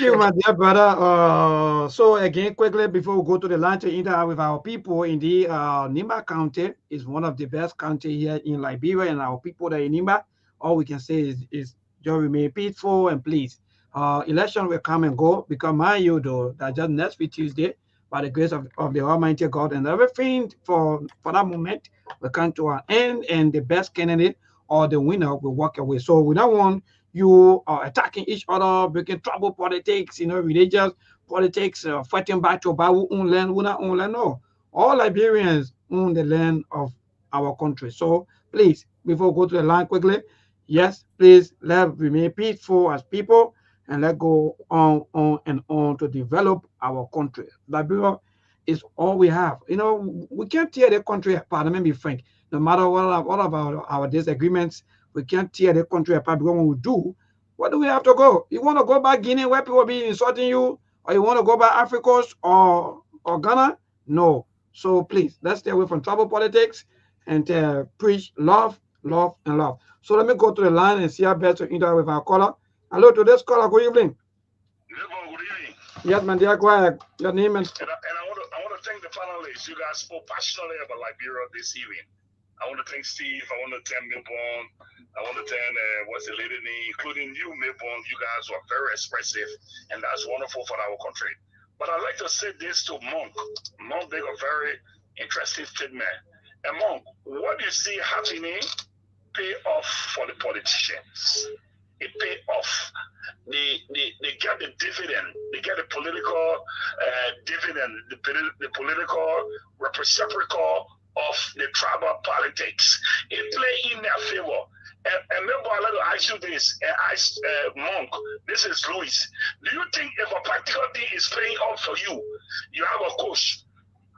you, my dear brother. So again, quickly before we go to the line to interact with our people in the Nimba County is one of the best county here in Liberia, and our people that in Nimba, all we can say is just remain peaceful and please. Election will come and go because mind you though that just next week Tuesday, by the grace of the Almighty God, and everything for that moment will come to an end, and the best candidate or the winner will walk away. So we don't want you attacking each other, breaking trouble politics, religious politics, fighting back to about who own land, who not own land. No, all Liberians own the land of our country. So please, before we go to the line quickly, yes, please let's remain peaceful as people and let's go on and on to develop our country. Liberia is all we have. We can't tear the country apart. Let me be frank. No matter what about our disagreements, we can't tear the country apart because when we do, what do we have to go? You want to go back Guinea where people be insulting you, or you want to go back Africa or Ghana? No. So please, let's stay away from trouble politics and preach love, love, and love. So let me go to the line and see how best to interact with our caller. Hello, today's caller. Good evening. Good evening. Yes, man, dear, go ahead. Your name and I want to thank the panelists. You guys spoke passionately about Liberia this evening. I want to thank Steve. I want to thank Milborn. I want to thank what's the lady name, including you, Milborn. You guys were very expressive, and that's wonderful for our country. But I'd like to say this to Monk. Monk made a very interesting statement. And Monk, what you see happening pay off for the politicians. It pay off. They get the dividend. They get the political dividend, the political reciprocal of the tribal politics. It play in their favor. And maybe I'd like to ask you this, ask Monk, this is Louis. Do you think if a particular thing is playing out for you, you have a coach,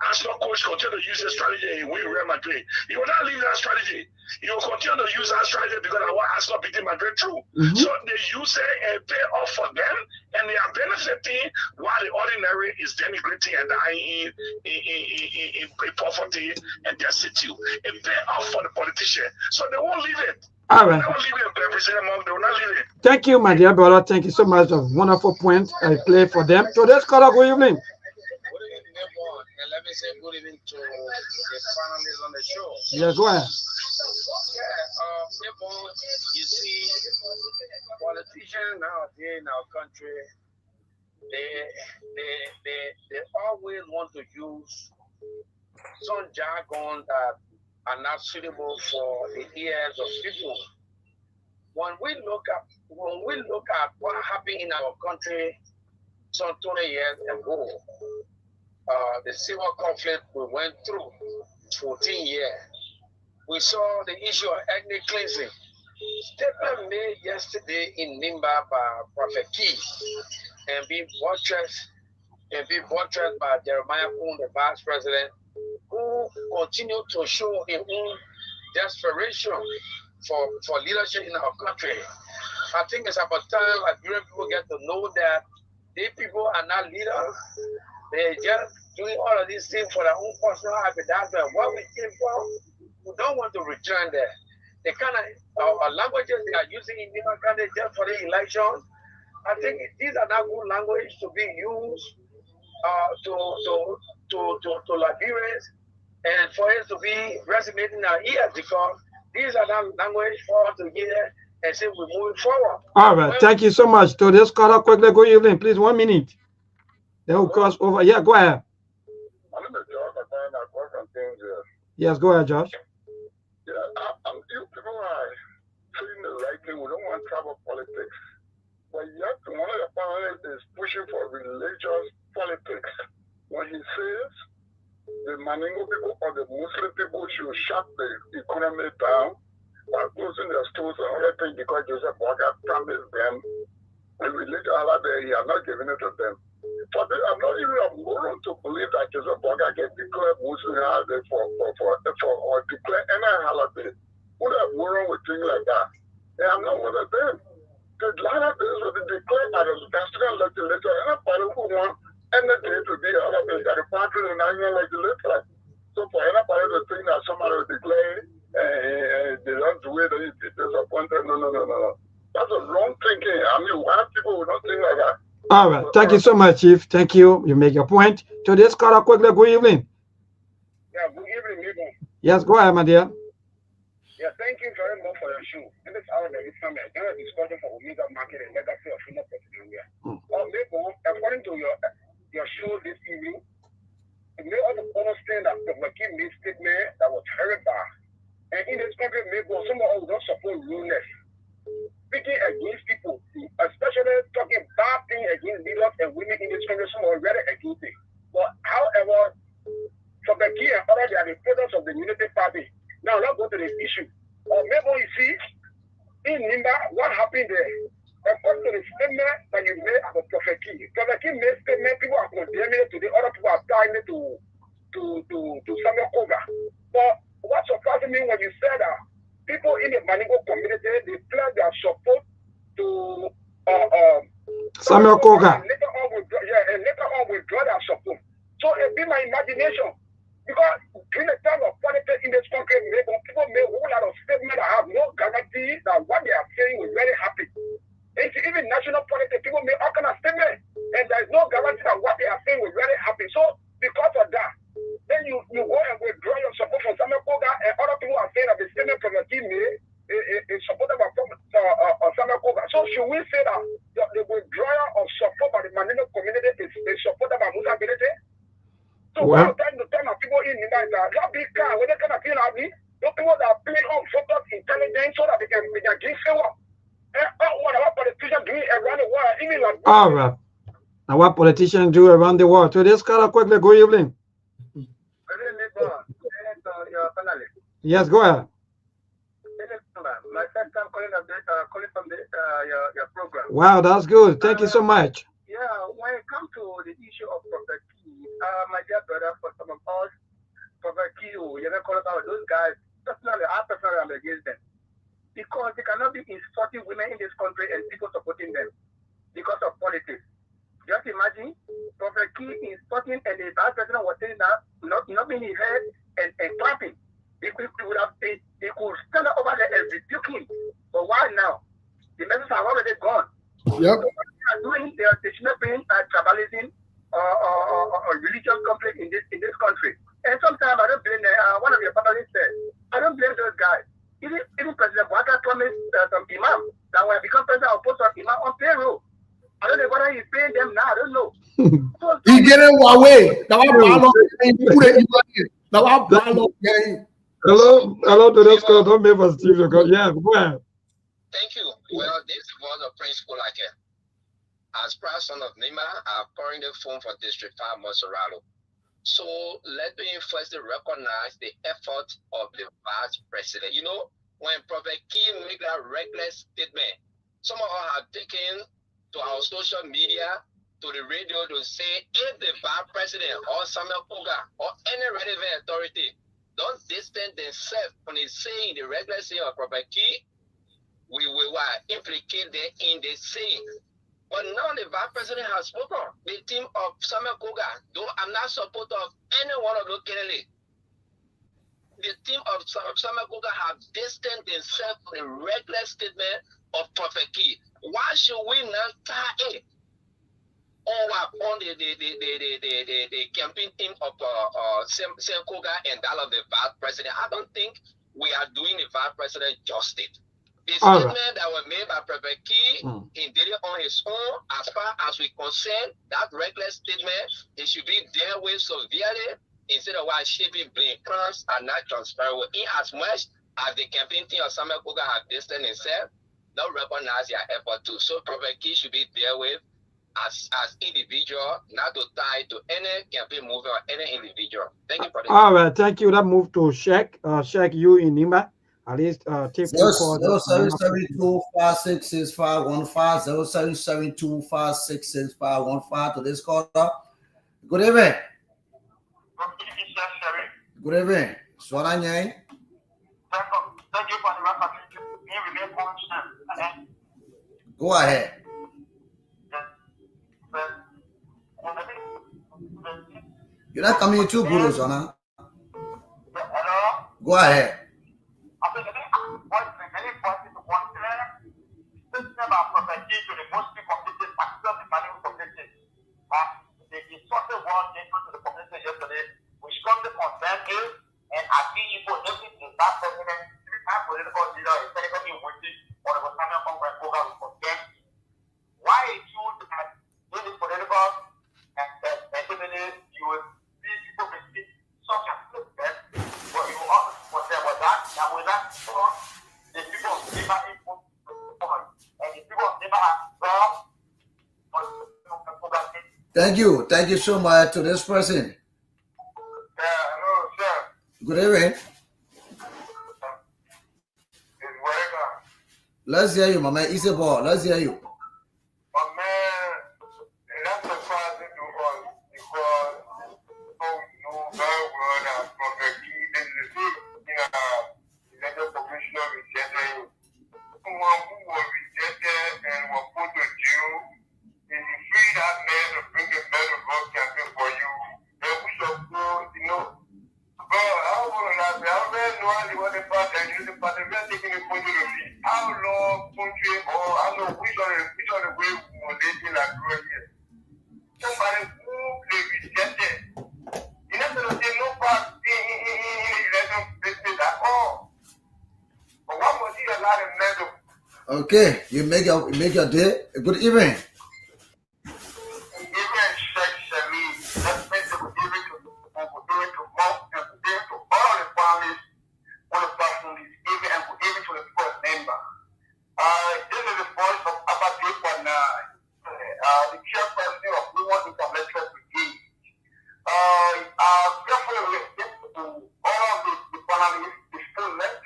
Arsenal coach continue to use this strategy and win Real Madrid, you will not leave that strategy. You will continue to use that strategy because I want Arsenal beating Madrid through. So they use it and pay off for them, and they are benefiting while the ordinary is denigrating and dying in poverty and destitute. It pay off for the politician, so they won't leave it. All right. They won't leave it, President Monk. They will not leave it. Thank you, my dear brother. Thank you so much. A wonderful point I play for them. So let's call up. Good evening. And let me say good evening to the panelists on the show. Yes, go ahead. You see, politicians nowadays in our country, they always want to use some jargon that are not suitable for the ears of people. When we look at what happened in our country some 20 years ago, the civil conflict we went through 14 years. We saw the issue of ethnic cleansing. Statement made yesterday in Nimba by Prophet Key and be buttressed by Jeremiah Poon, the vice president, who continued to show his own desperation for leadership in our country. I think it's about time Liberian people get to know that these people are not leaders. They're just doing all of these things for their own personal advertisement. What we came from, we don't want to return there. The kind of languages they are using in different countries just for the election, I think these are not good language to be used to Liberians and for it to be resonating in our ears, because these are not language for us to hear and say we're moving forward. All right. Thank you so much. To this caller, quickly, good evening. Please, 1 minute. They will cross over. Yeah, go ahead. Yes, go ahead, Josh. Yeah, you people are saying the right thing. We don't want tribal politics. But yet, one of the panelists is pushing for religious politics. When he says the Maningo people or the Muslim people should shut the economy down by closing their stores and everything because Joseph Boga promised them the religious holiday, he has not given it to them. For this, I'm not even a moron to believe that Joseph Boga can declare Muslim holiday or declare any holiday. Who have moron with things like that? And I'm not one of them. The lot of things will be declared by the national legislature. Anybody who wants anything to be a holiday, that the party in the national legislature. So for anybody to think that somebody will declare they don't do it, they be disappointed. No. That's a wrong thinking. I mean, why people will not think like that? All right. Thank you so much, Chief. Thank you. You make your point. To this caller, quickly, good evening. Yeah, good evening, Nico. Yes, go ahead, my dear. Yeah, thank you very much for your show. In this hour, there is some discussion for Omega Market and legacy of Freedom President. Nico, according to your show this evening, you may also understand that the Waki made statement that was very bad. And in this country, Nico, some of us don't support ruleness. Speaking against people, especially talking bad things against leaders and women in this country, some are very against it. But however, for the key and others, they are the products of the Unity Party. Now let's go to the issue. Maybe you see, in Nimba, what happened there? According to the statement that you made about Prophet Key made statement, people are condemning it to the other people are tying it to Samuel Koga. But what surprised me when you said that people in the Maningo community, they pledge their support to Samuel Koga. And later on withdraw their support. So it be my imagination. Because during the time of politics in this country, people make a whole lot of statements that have no guarantee that what they are saying will very happy. And even national politics, people make all kind of statements, and there is no guarantee that what they are saying will very happy. So because of that, then you go and withdraw your support from Samuel Koga, and other people are saying that the statement from the team is supported by Samuel Koga. So should we say that the withdrawal of support by the Manino community is supported by Musa Bilete? So well, time to time, people in Nigeria, that big car, when they kind of feel happy, those people that are playing on focus intelligence so that they can give favor. And what our politicians do around the world, even like all right. Now what politicians do around the world. To this caller, quickly, good evening. Good evening, Yes, go ahead. my first time calling from your program. Wow, that's good. Thank you so much. Yeah, when it comes to the issue of Prophet Key, my dear brother, for some of us, Prophet Key, you never call about those guys. Personally, I personally am against them because they cannot be insulting women in this country and people supporting them because of politics. Just imagine Prophet Key insulting and the vice president was saying that not being his head and clapping. He could stand over there and rebuke him. But why now? The messages are already gone. Yep. So what they are doing, they should not bring tribalism or religious conflict in this country. And sometimes I don't blame them. One of your panelists said, I don't blame those guys. Even President Waka promised some imam that when I become president, I'll put some imam on payroll. I don't know whether he's paying them now. I don't know. He getting away. Now I follow. Now I follow. Hello to those callers. Don't make us Steve. Yeah, go ahead. Thank you. Well, this was a principle like it. As proud son of Nima, I'm calling the phone for District 5 Monserrato. So let me first recognize the effort of the vice president. You know, when Prophet Key made that reckless statement, some of us have taken to our social media, to the radio to say if the vice president or Samuel Koga or any relevant authority don't distance themselves from the saying, the regular saying of Prophet Key, we will implicate them in the saying. But now the vice president has spoken. The team of Samuel Koga, though I'm not supporter of any one of those candidates, the team of Samuel Koga have distanced themselves from the regular statement of Prophet Key. Why should we not tie it on the campaign team of Samuel Koga and that of the vice president? I don't think we are doing the vice president justice. The statement that was made by Prophet Key, he did it on his own. As far as we concern, that reckless statement, it should be dealt with severely instead of why shaping blame. Crimes are not transferable. In as much as the campaign team of Samuel Koga have distanced themselves, don't recognize their effort too. So Prophet Key should be dealt with as individual, not to tie to any campaign movement or any individual. Thank you for this. All right, thank you. That move to Sheikh. Sheikh, you in Nima. At least take phone call. 0772566515. 0772566515 to this caller. Good evening. Good evening. Swaranye. Thank you for the Go ahead. You're not coming too good, Zona. Go ahead. And I think you put everything in that president, every political leader is technically working on the Samuel Congress program for them. Why is you that in this political activity, you will see people receive such a success, but you also for them with that will not stop the people of never input and the people of never have God. Thank you so much to this person. Good evening. Let's hear you, my man. Easy ball. Let's hear you. How long country or I know which are the way we will live in like here. Somebody who they rejected. You know, there is no part in election business at all. But what was he allowed to meddle? Okay, you make your day. Good evening. All of the panelists is still left.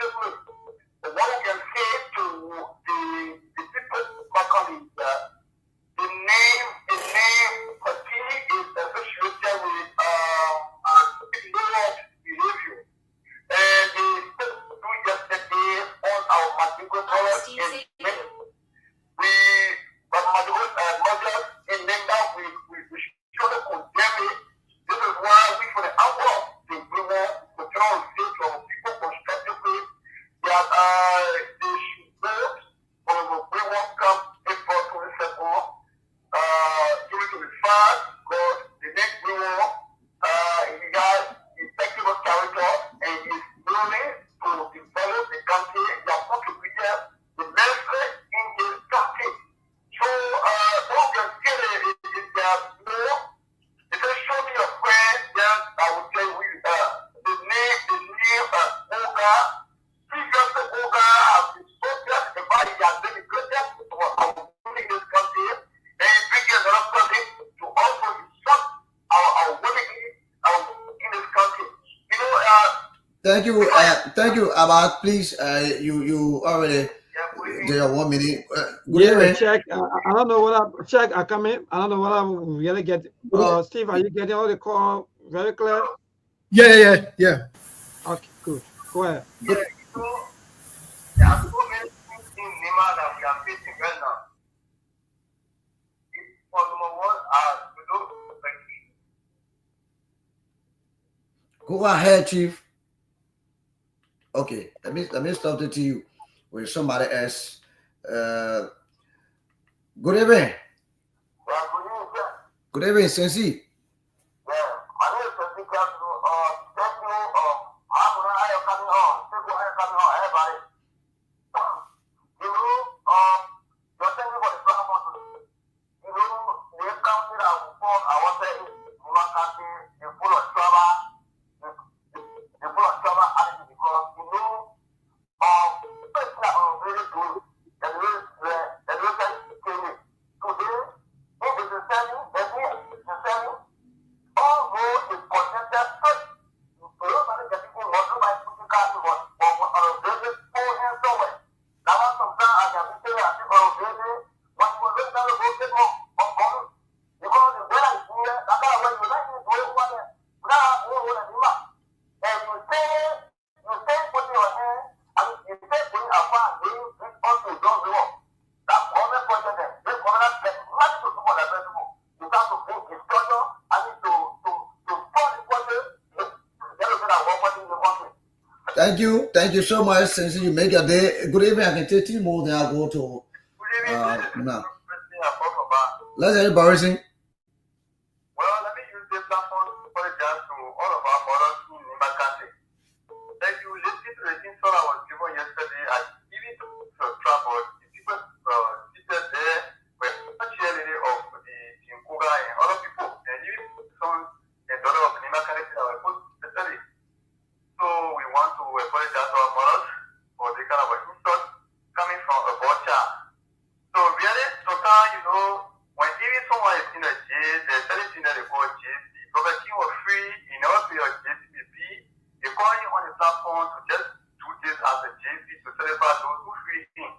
The one who can say that they should vote on the World Cup April 22nd. During to be fast because the next war, he has effective character and is willing to develop the country. They have contributed immensely in this country. So, what we can say is that more. If they show me a friend, then I would say the name Oga. Previously, Oga has been so just about he has been the greatest in this country, and bringing another country to also instruct our women in this country. You know, Thank you, Abad. Please, you already did 1 minute. Check. I don't know what I check. I come in. I don't know what I really get. Steve, are you getting all the call very clear? Yeah. Okay, good. Go ahead. There are so many things in Nima that we are facing right now. For number one, we don't Go ahead, Chief. Okay, let me stop it to you with somebody else. Good evening. Good evening, Sensi. Thank you so much. Since you make a day, good evening. I can take 2 more, then I'll go to now. Let's hear Borising. Well, let me use this platform to apologize to all of our mothers in Nima country. If you listen to the insult I was given yesterday, I even took a trouble. The people seated there were cheerleading of the Tinkuga and other people, and even some the daughter of Nima country that were put yesterday. So we want to apologize to our mothers for the kind of insult coming from a boy child. So really, sometimes, you know, when even someone is in a jail, there's anything that they call JP. Prophet King was free, you know, to your JCP. They call you on the platform to just do this as a JP to celebrate those who free him.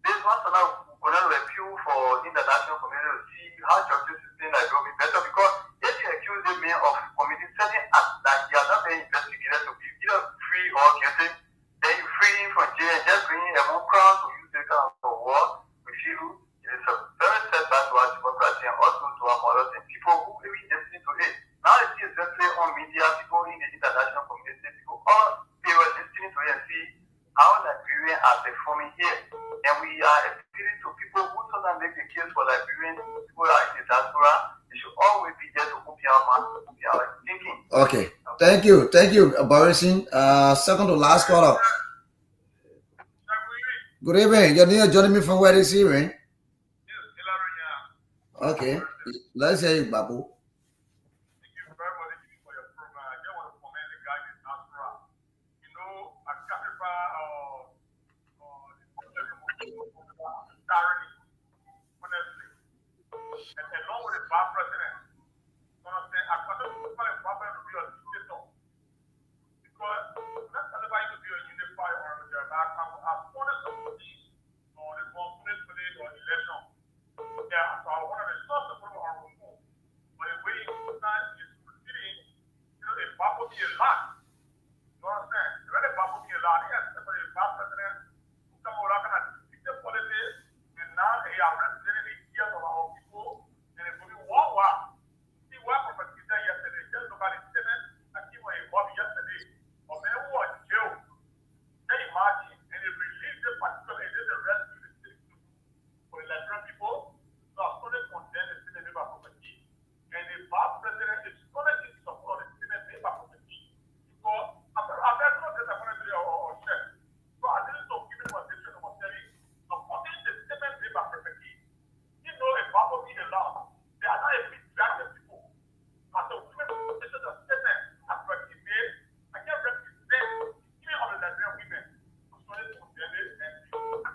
This one so now we're going to review for international community to see how justice system like will be better, because if you accuse a man of committing certain acts that he has not been investigated to be either free or guilty, then you free him from jail and just bring a more crown to use this kind of war. We feel it is a very setback to our democracy and also to our mothers and people who really listen to it. Now you see especially on media, people in the international community, people all people listening to it and see how Liberians are performing here. And we are appealing to people who sometimes make the case for Liberians, people are in the diaspora. They should always be there to open our mouth, to open our thinking. Okay. Thank you, Borising. Second to last caller. Good evening. Your name joining me from where this evening? Okay. Let's hear you, Babu.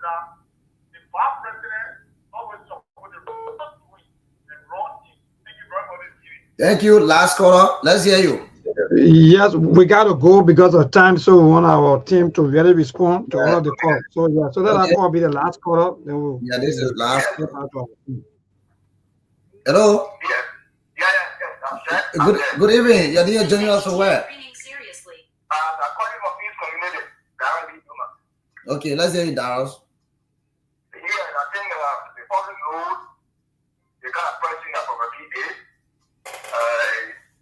that the past president always supported the wrong thing. Thank you very much. Thank you. Last caller. Let's hear you. Yes, we got to go because of time, so we want our team to really respond to all of the calls. So yeah, so that Okay. call be the last caller. Then we'll, Yeah, this is last. Yeah, Hello. I'm set. Good evening. You're here joining us from where? I'm calling for peace community. Okay, let's hear you, Darius. Yeah, I think the public road, the kind of pricing that property is,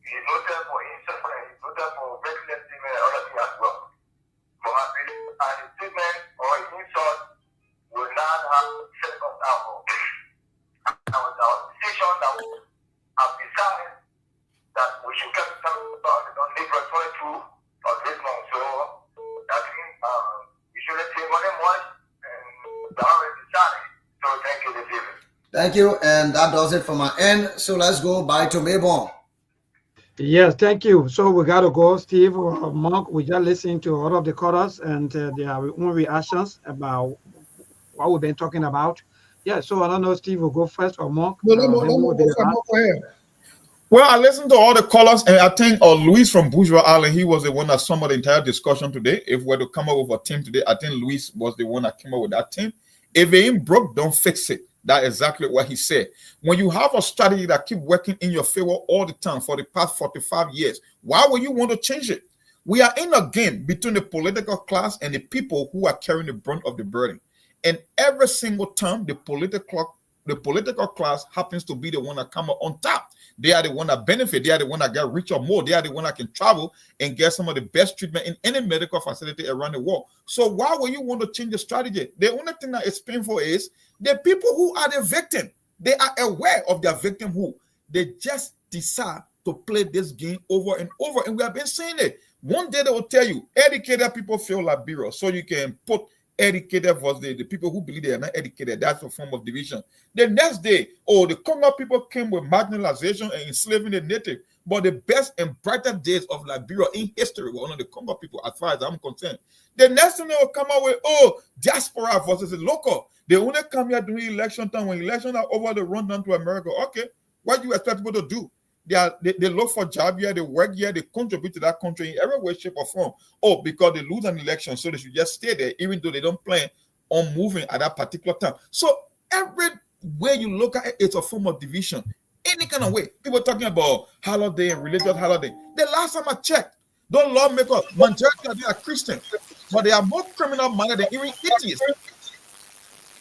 is noted for himself and is noted for reckless statement and other things as well. For my belief, and the statement or insult will not have set us out. Our decision that we have decided that we should get started on April 22 of this month. So that means we shouldn't say more than much, and we already decided. So thank you this evening. Thank you, and that does it for my end. So let's go back to Maybon. Yes, thank you. So we got to go, Steve, Mark. We just listened to all of the callers and their own reactions about what we've been talking about. Yeah, so I don't know, Steve will go first or Mark. Well, I listened to all the callers, and I think Luis from Bourgeois Island, he was the one that summed the entire discussion today. If we were to come up with a team today, I think Luis was the one that came up with that team. If it ain't broke, don't fix it. That's exactly what he said. When you have a strategy that keep working in your favor all the time for the past 45 years, why would you want to change it? We are in a game between the political class and the people who are carrying the brunt of the burden. And every single time, the political class happens to be the one that come up on top. They are the one that benefit. They are the one that get richer more. They are the one that can travel and get some of the best treatment in any medical facility around the world. So why would you want to change the strategy? The only thing that is painful is the people who are the victim. They are aware of their victimhood. They just decide to play this game over and over. And we have been saying it. One day they will tell you, educated people feel like bureau. So you can put educated versus the people who believe they are not educated. That's a form of division. The next day, the Congo people came with marginalization and enslaving the native. But the best and brighter days of Liberia in history were under the Congo people, as far as I'm concerned. The next thing they will come out with, diaspora versus the local. They only come here during election time. When elections are over, they run down to America. Okay, what do you expect people to do? They look for job here, they work here, they contribute to that country in every way, shape, or form. Because they lose an election, so they should just stay there, even though they don't plan on moving at that particular time. So every way you look at it, it's a form of division. Any kind of way. People talking about holiday and religious holiday. The last time I checked, those lawmakers, majority of them are Christian, but they are more criminal-minded than even atheists.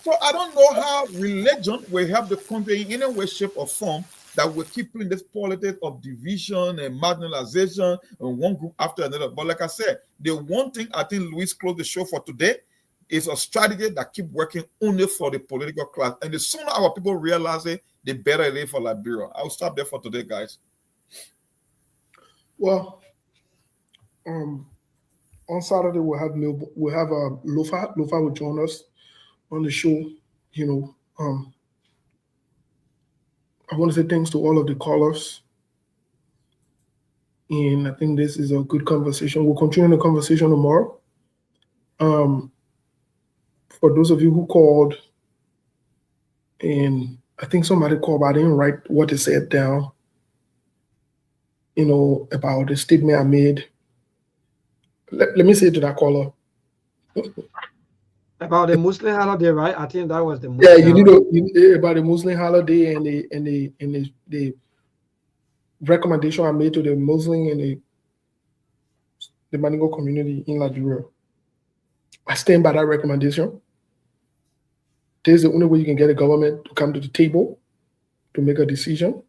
So I don't know how religion will help the country in any way, shape, or form that will keep playing this politics of division and marginalization and one group after another. But like I said, the one thing I think Luis closed the show for today is a strategy that keep working only for the political class. And the sooner our people realize it, the better it is for Liberia. I'll stop there for today, guys. Well, on Saturday we'll have Lofa. Lofa will join us on the show. I want to say thanks to all of the callers. And I think this is a good conversation. We'll continue the conversation tomorrow. For those of you who called, and I think somebody called, but I didn't write what they said down, about the statement I made. Let me say to that caller. About the Muslim holiday, right? I think that was the Muslim you need about the Muslim holiday and the recommendation I made to the Muslim and the Maningo community in Liberia. I stand by that recommendation. This is the only way you can get a government to come to the table to make a decision.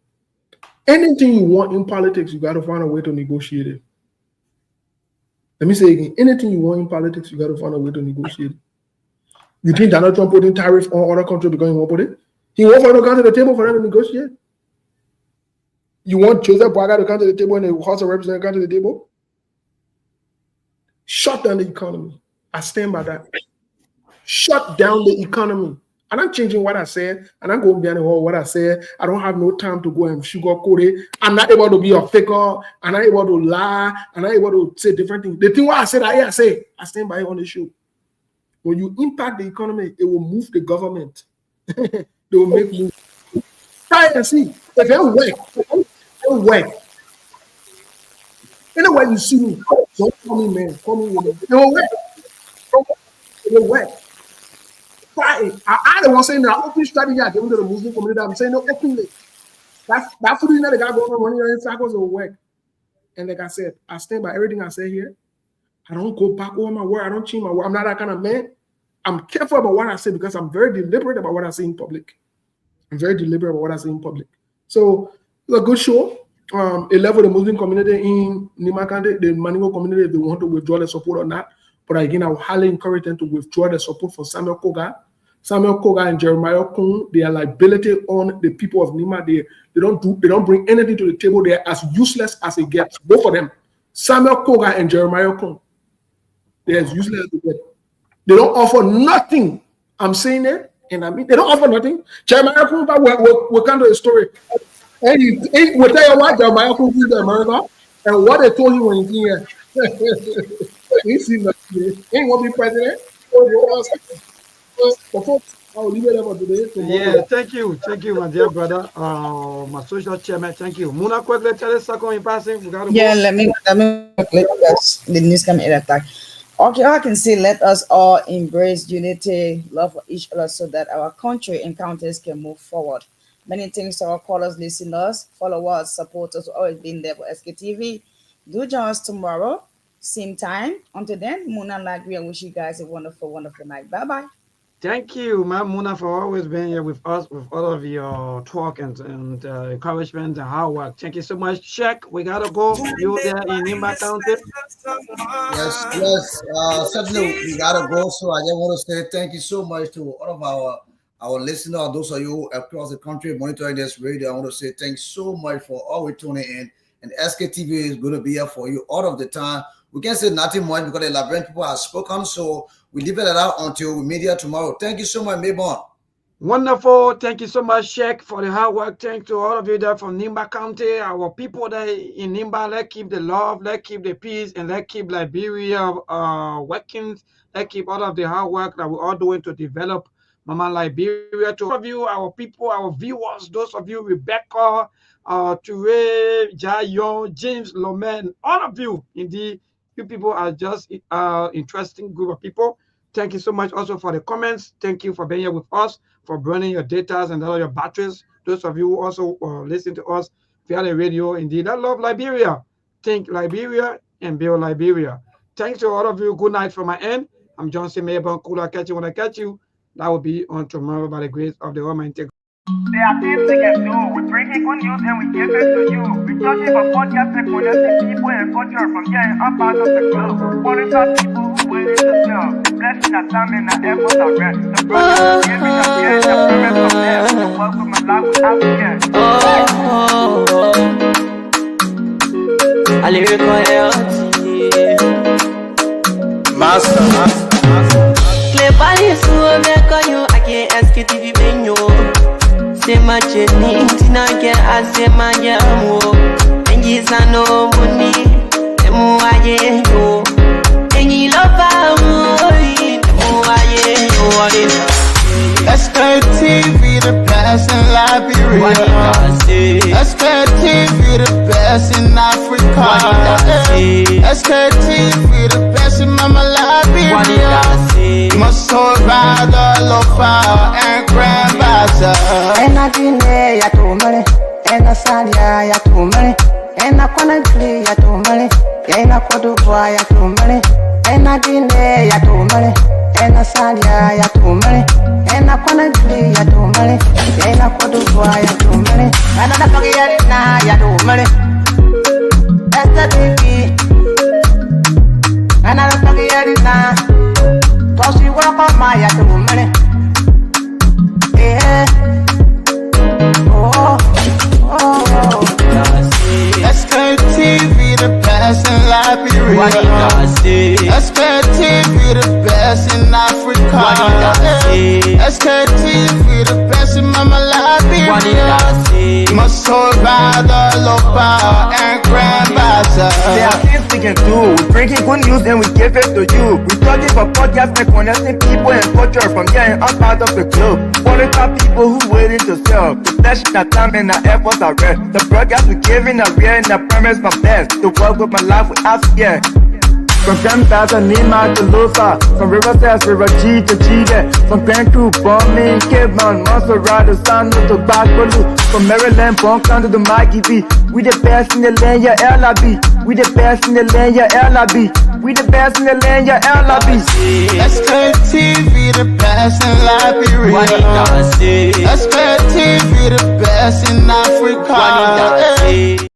Anything you want in politics, you got to find a way to negotiate it. Let me say again, anything you want in politics, you got to find a way to negotiate it. You think Donald Trump putting tariff on other countries because he won't put it? He won't find a come to the table for them to negotiate. You want Joseph Boaga to come to the table and the House of Representatives come to the table? Shut down the economy. I stand by that. Shut down the economy. I'm not changing what I said. I'm not going behind the wall what I said. I don't have no time to go and sugarcoat it. I'm not able to be a faker. I'm not able to lie. I'm not able to say different things. The thing what I said, I stand by it on the show. When you impact the economy, it will move the government. They will make moves. Try and see. If they work. Anywhere you see me, don't call me man, call me woman. It will work. It will work. Try it. I don't want to say now, open strategy I give to the Muslim community. I'm saying no openly. That food that they got going on running in circles will work. And like I said, I stand by everything I say here. I don't go back over my word. I don't change my word. I'm not that kind of man. I'm careful about what I say because I'm very deliberate about what I say in public. I'm very deliberate about what I say in public. So it's a good show. It level the Muslim community in Nima County, the Maningo community, if they want to withdraw their support or not. But again, I would highly encourage them to withdraw their support for Samuel Koga. Samuel Koga and Jeremiah Kun, they are liability on the people of Nima. They don't bring anything to the table. They are as useless as it gets. Both of them, Samuel Koga and Jeremiah Kun, they're as useless as it gets. They don't offer nothing. I'm saying it, and I mean they don't offer nothing. Jeremiah Kun, we'll come to a story. And we'll tell you what Jeremiah Kun did in America and what they told him when he came here. He seen that he ain't want to be president. Yeah, thank you, my dear brother, my social chairman. Thank you. Muna, quickly tell us something in passing. We gotta yeah, go. let me because the news come in attack. Okay, I can say let us all embrace unity, love for each other, so that our country and counties can move forward. Many thanks to our callers, listeners, followers, supporters who always been there for SKTV. Do join us tomorrow, same time. Until then, Muna and Lagri, I wish you guys a wonderful, wonderful night. Bye bye. Thank you, Ma'am Muna, for always being here with us, with all of your talk and encouragement and hard work. Thank you so much. Check, we gotta go. You there in Nimba County? Yes. Certainly, we gotta go. So I just want to say thank you so much to all of our listeners, those of you across the country monitoring this radio. I want to say thanks so much for always tuning in. And SKTV is going to be here for you all of the time. We can't say nothing much because the Liberian people have spoken. So we leave it out until we meet here tomorrow. Thank you so much, Maybon. Wonderful. Thank you so much, Sheikh, for the hard work. Thank to all of you there from Nimba County, our people there in Nimba. Let's keep the love, let's keep the peace, and let's keep Liberia working. Let's keep all of the hard work that we're all doing to develop Mama Liberia. To all of you, our people, our viewers, those of you, Rebecca, Ture, Jayon, James, Lomen, all of you, indeed, you people are just interesting group of people. Thank you so much also for the comments. Thank you for being here with us, for burning your data and all your batteries. Those of you who also listen to us via the radio, indeed, I love Liberia. Think Liberia and build Liberia. Thanks to all of you. Good night from my end. I'm Johnson Mayborn. Cool, I'll catch you when I catch you. That will be on tomorrow by the grace of the Almighty. There are things we can do. We bring in good news and we give it to you. We touch it for podcast and connecting people and culture from here and up out of the globe. Qualify people who willing to serve. Blessing that time and that effort are rest. The brothers giving us here and the parents of them. The welcome and life we have here. A lyrical health. Master. Cleverly, so make you I can't ask it if you been you. Say my journey, Tina get I say my yamu. And yes, I know money. The more I get you. And you love the more I get you. SKTV, the best in Liberia. SKTV, the best in Africa. SKTV, the best in Mama Liberia. Must survive the local and grandmother. And I delay ya to money, and I salia ya to money, and I wanna play ya to money, and I could do ya to money, and I delay ya to money, and I salia ya to money, and I wanna play ya to money, and I could do ya to money, and I don't get it now ya to money. That's the baby, and I don't get it now. Cause you work on my ya to money. Yeah. SKTV, the best in Liberia. SKTV, the best in Africa. SKTV, the best in Mama Liberia. Must survive the local and grandmother. There are things we can do. We bringing good news and we give it to you. We talking for podcasts and connecting people and culture from here and out of the club. Qualified people who waiting to sell. The flesh, the time and the efforts are red. The broadcast we giving are real and the premise my best. To work with my life without fear. From Grandfather Nima to Lufa, from Riverside, River G to Chile, from Grand Crew, Bombing, Kidman, Monserrat, San to Bacalu, from Maryland, Bonk to the Mikey B. We the best in the land, yeah, LIB. We the best in the land, yeah, LIB. We the best in the land, yeah, LIB. Sktv, the best in Liberia. Sktv, the best in Africa.